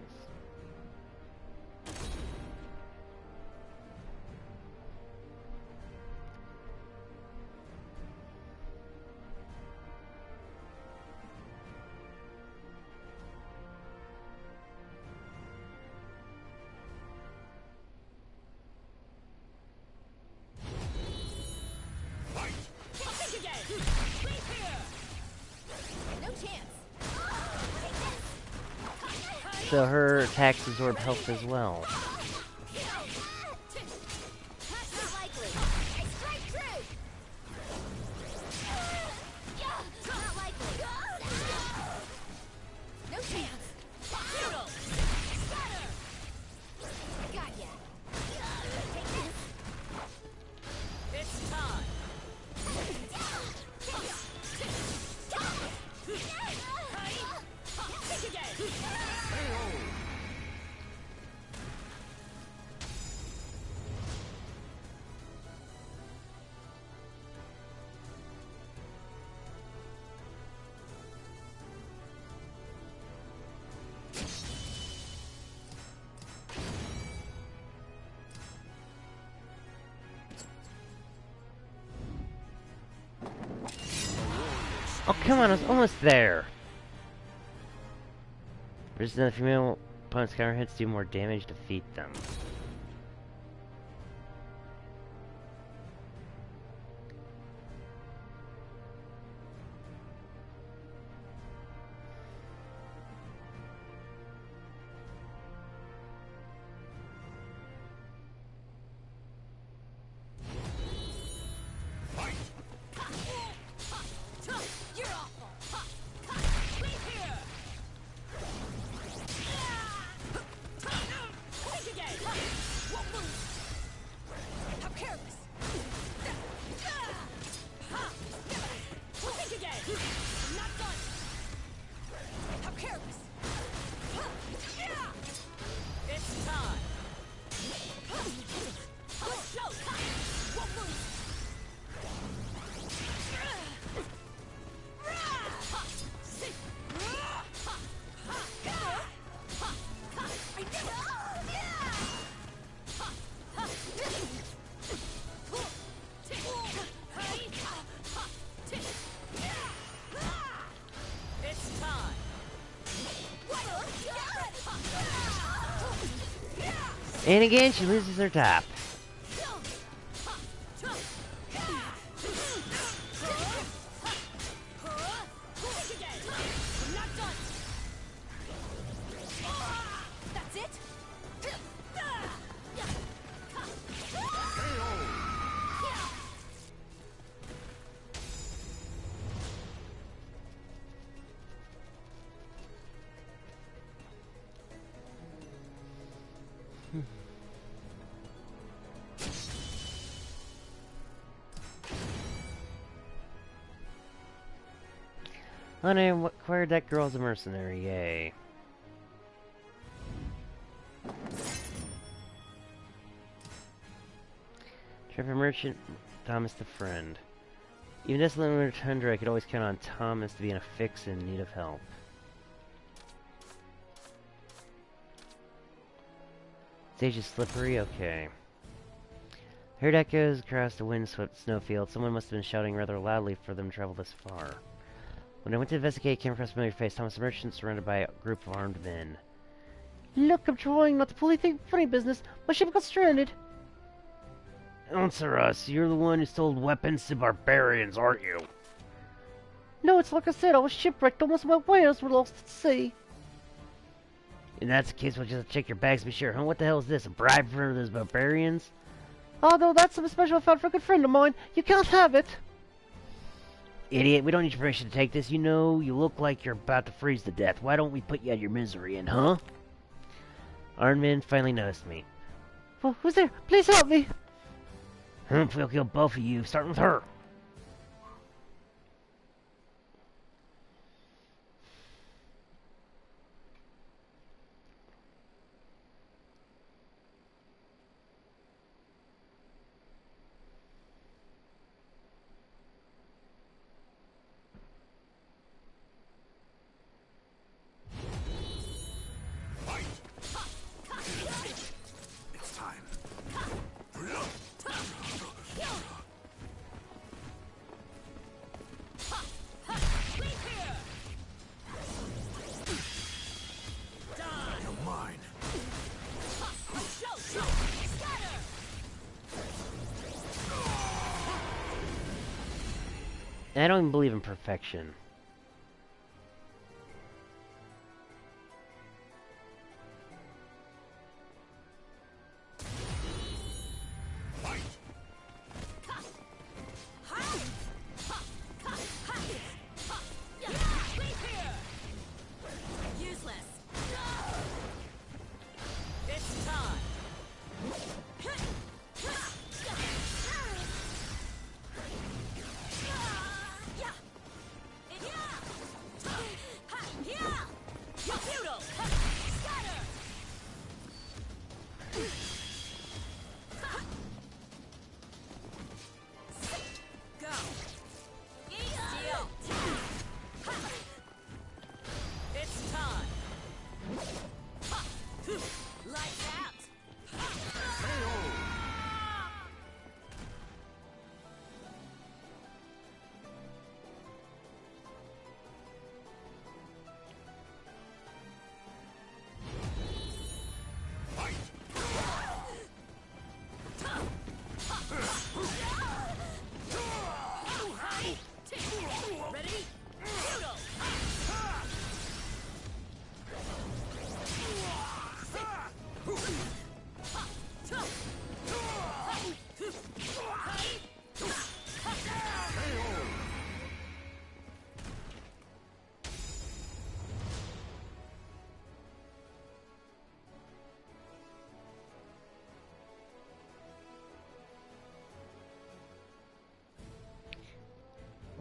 So her attacks absorb health as well. Oh, come on, I was almost there. Resist another female opponent's counter hits, do more damage, defeat them. And again, she loses her top. Honey, acquired that girl as a mercenary, yay. Trevor Merchant, Thomas the Friend. Even desolate in winter tundra, I could always count on Thomas to be in a fix and in need of help. Stage is slippery, okay. Heard echoes across the wind-swept snowfield. Someone must have been shouting rather loudly for them to travel this far. When I went to investigate, I came across a familiar face. Thomas the Merchant, surrounded by a group of armed men. Look, I'm trying not to pull anything funny business. My ship got stranded. Answer us. You're the one who sold weapons to barbarians, aren't you? No, it's like I said, I was shipwrecked. Almost my whales were lost at sea. In that case, we'll just check your bags to be sure. Huh? What the hell is this? A bribe for those barbarians? Oh, no, that's something special I found for a good friend of mine. You can't have it. Idiot, we don't need your permission to take this. You know, you look like you're about to freeze to death. Why don't we put you out of your misery in, huh? Armed men finally noticed me. Well, who's there? Please help me. Humph, we'll kill both of you, starting with her. It's time. You're mine. I don't even believe in perfection.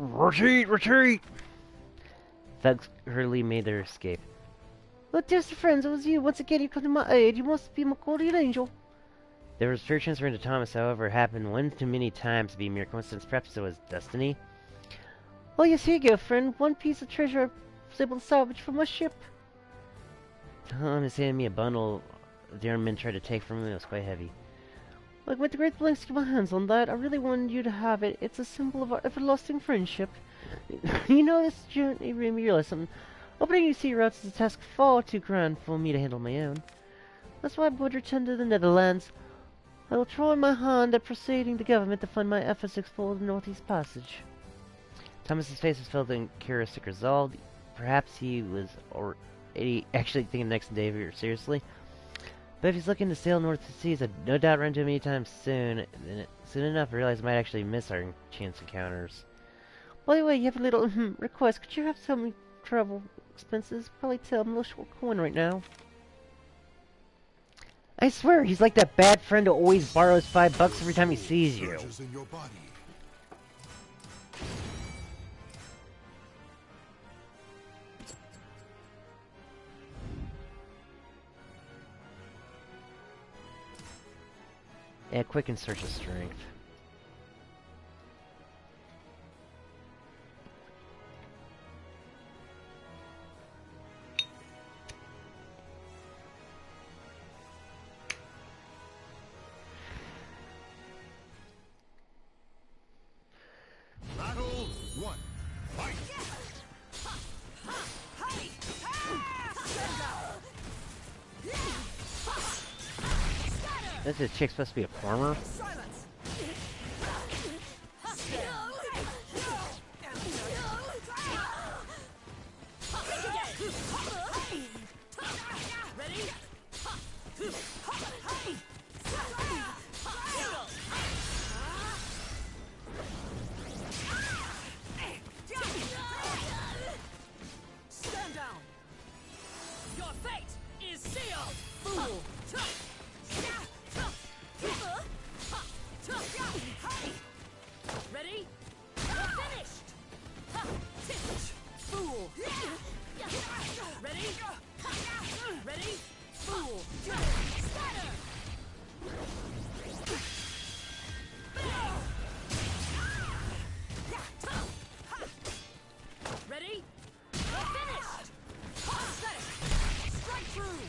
Retreat! Retreat! Thugs hurriedly made their escape. Look, dearest friends, it was you. Once again, you come to my aid. You must be my guardian angel. There was fear transferred to Thomas, however, it happened one too many times to be mere coincidence. Perhaps it was destiny. Oh, yes, here you go, friend. One piece of treasure I was able to salvage from my ship. Thomas handed me a bundle the armed men tried to take from him. It was quite heavy. I went to great lengths to get my hands on that. I really wanted you to have it. It's a symbol of our everlasting friendship. You know, this journey made me realize something. Opening new sea routes is a task far too grand for me to handle on my own. That's why I'm going to return to the Netherlands. I will try my hand at persuading the government to fund my efforts to explore the Northeast Passage. Thomas's face was filled with characteristic resolve. Perhaps he was already actually thinking next day seriously. But if he's looking to sail north to seas, I'd no doubt run into him anytime soon. And soon enough, I realized I might actually miss our chance encounters. By the way, you have a little request. Could you have some travel expenses? Probably tell I'm a little short coin right now. I swear, he's like that bad friend who always borrows $5 every time he sees you. Surges in your body. Yeah, quick and search of strength. Battle 1. Fight! This chick's supposed to be a farmer? Stand down. Your fate is sealed, fool. Ready? You're finished. Fool. Ready? Ready? Fool. Scatter. Ready? You're finished. Strike through.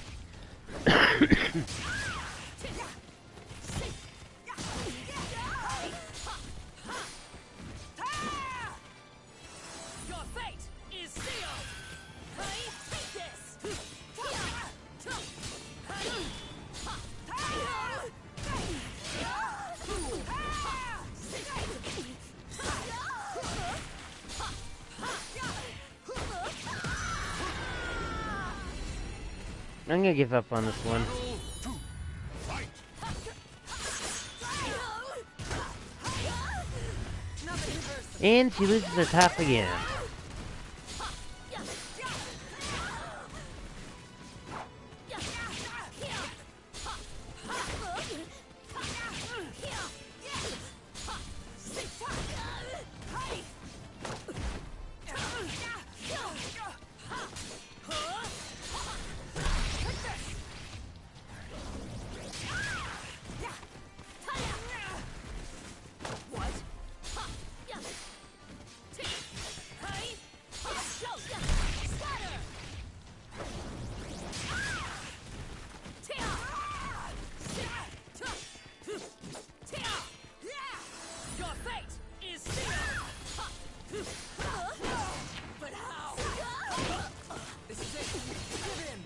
Your fate is sealed. Hey, take this. I'm gonna give up on this one. Battle 2. Fight! And she loses her top again. Your fate is sealed. But how? This is it. Give in.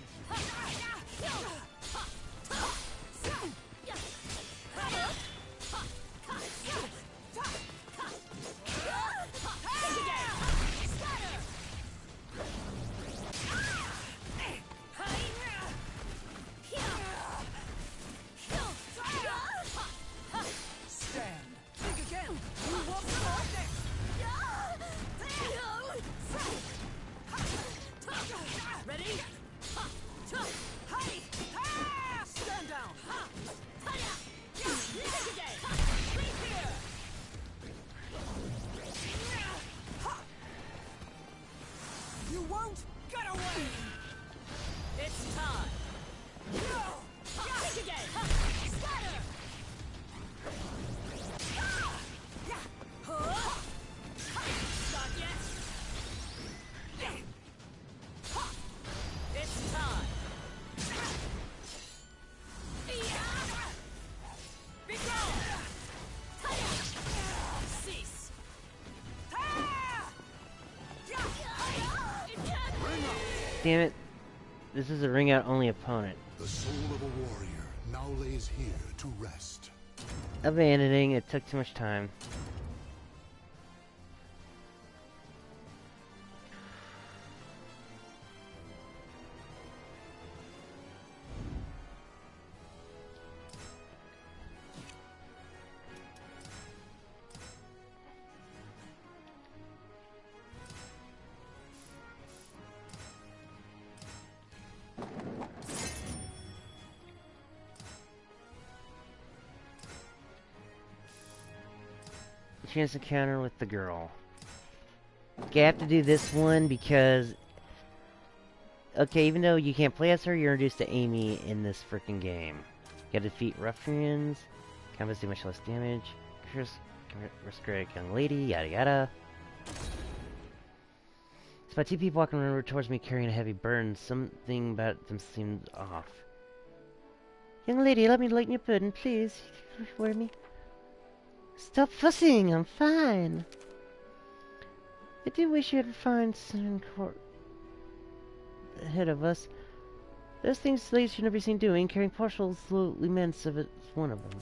Stand. Think again. You won't survive this. Ready? Stand down. Think again. Think here. You won't get away. It's time. Think again. Scatter. Not yet. It's time. Be gone. Cease. Damn it. This is a ring out only opponent. The soul of a warrior now lays here to rest. Abandoning, it took too much time. Chance encounter with the girl. Okay, I have to do this one because... Okay, even though you can't play as her, you're introduced to Amy in this freaking game. You gotta defeat ruffians, Canvas do much less damage. Risk young lady, yada yada. It's about 2 people walking around towards me carrying a heavy burden. Something about them seemed off. Young lady, let me lighten your burden, please. Worry me. Stop fussing, I'm fine. I do wish you had found some court ahead of us. Those things slaves should never be seen doing, carrying parcels slowly immense of it's one of them.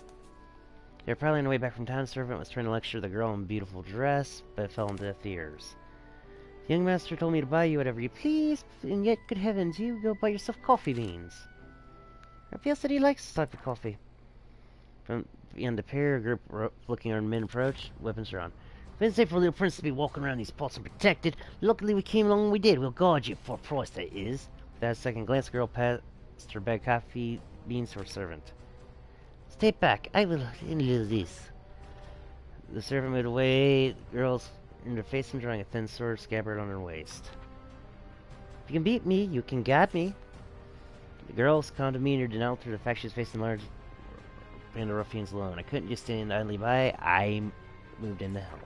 They're probably on the way back from town. The servant was trying to lecture the girl in a beautiful dress, but fell into deaf ears. The young master told me to buy you whatever you please, and yet, good heavens, you go buy yourself coffee beans. Raphael said he likes this type of coffee. From beyond the pair, a group looking on men approached, weapons drawn. It's safe for a little prince to be walking around these parts unprotected. Luckily we came along when we did. We'll guard you for a price, that is. Without a second glance, the girl passed her bag of coffee beans to her servant. Stay back, I will handle this. The servant moved away. The girl's in her face and drawing a thin sword scabbard on her waist. If you can beat me, you can guard me. The girl's calm demeanor did not alter the fact she was facing a large band of ruffians alone. I couldn't just stand idly by. I moved in to help.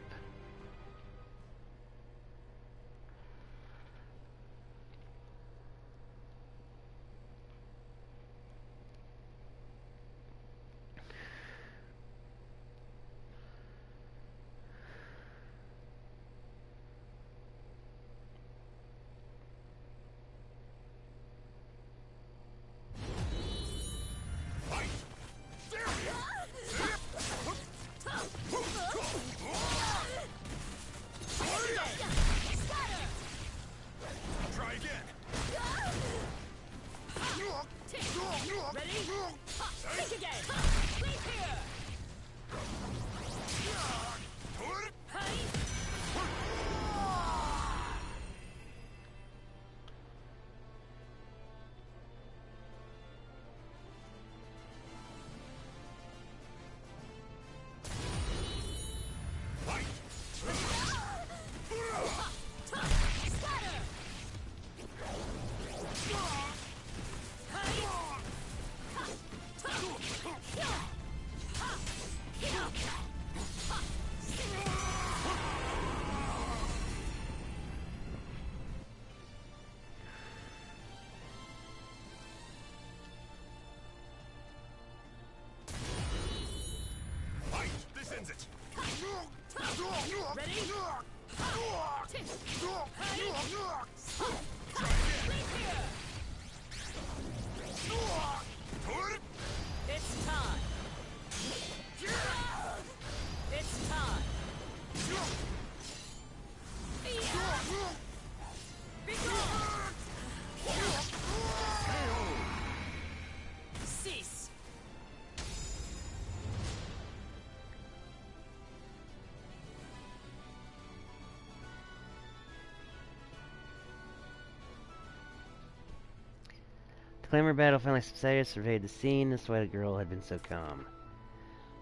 The clamor battle finally subsided, surveyed the scene. That's why the girl had been so calm.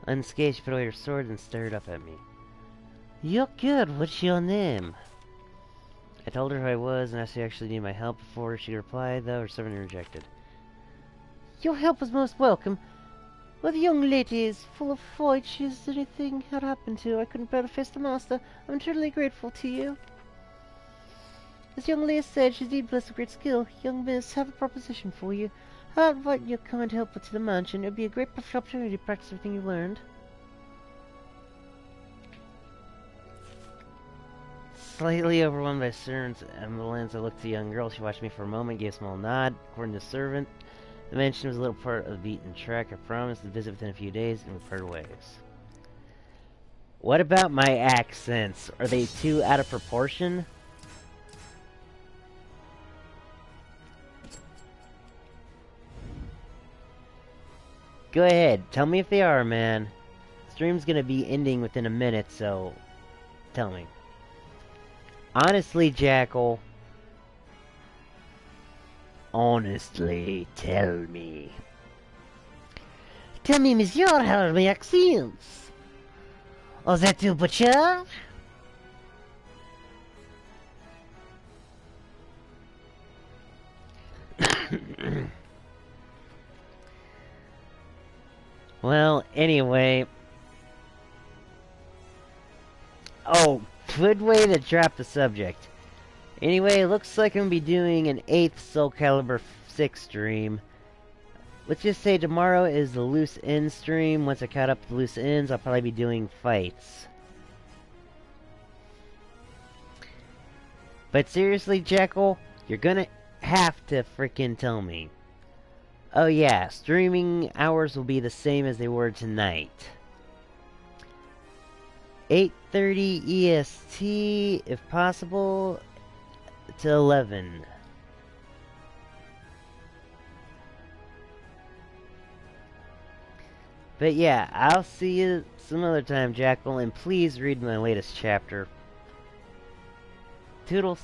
Unscathed, she put away her sword and stared up at me. You're good. What's your name? I told her who I was and asked if she actually needed my help. Before she replied, though, her servant interjected. Your help is most welcome. Well, the young lady is full of fight. Should anything had happened to her, I couldn't bear to face the master. I'm truly grateful to you. As young lady said, she's indeed blessed with great skill. Young miss, have a proposition for you. I'll invite your kind helper to the mansion. It would be a great perfect opportunity to practice everything you learned. Slightly overwhelmed by servants and the lens, I looked at the young girl. She watched me for a moment, gave a small nod. According to the servant, the mansion was a little part of the beaten track. I promised to visit within a few days, and we parted ways. What about my accents? Are they too out of proportion? Go ahead, tell me if they are, man. Stream's gonna be ending within a minute, so tell me. Honestly, Jackal. Honestly, tell me. Tell me, monsieur, how are my accents? Is that too butcher? Well, anyway. Oh, good way to drop the subject. Anyway, looks like I'm going to be doing an 8th SoulCalibur VI stream. Let's just say tomorrow is the loose end stream. Once I cut up the loose ends, I'll probably be doing fights. But seriously, Jekyll, you're gonna have to freaking tell me. Oh yeah, streaming hours will be the same as they were tonight. 8:30 EST, if possible, to 11. But yeah, I'll see you some other time, Jackal, and please read my latest chapter. Toodles.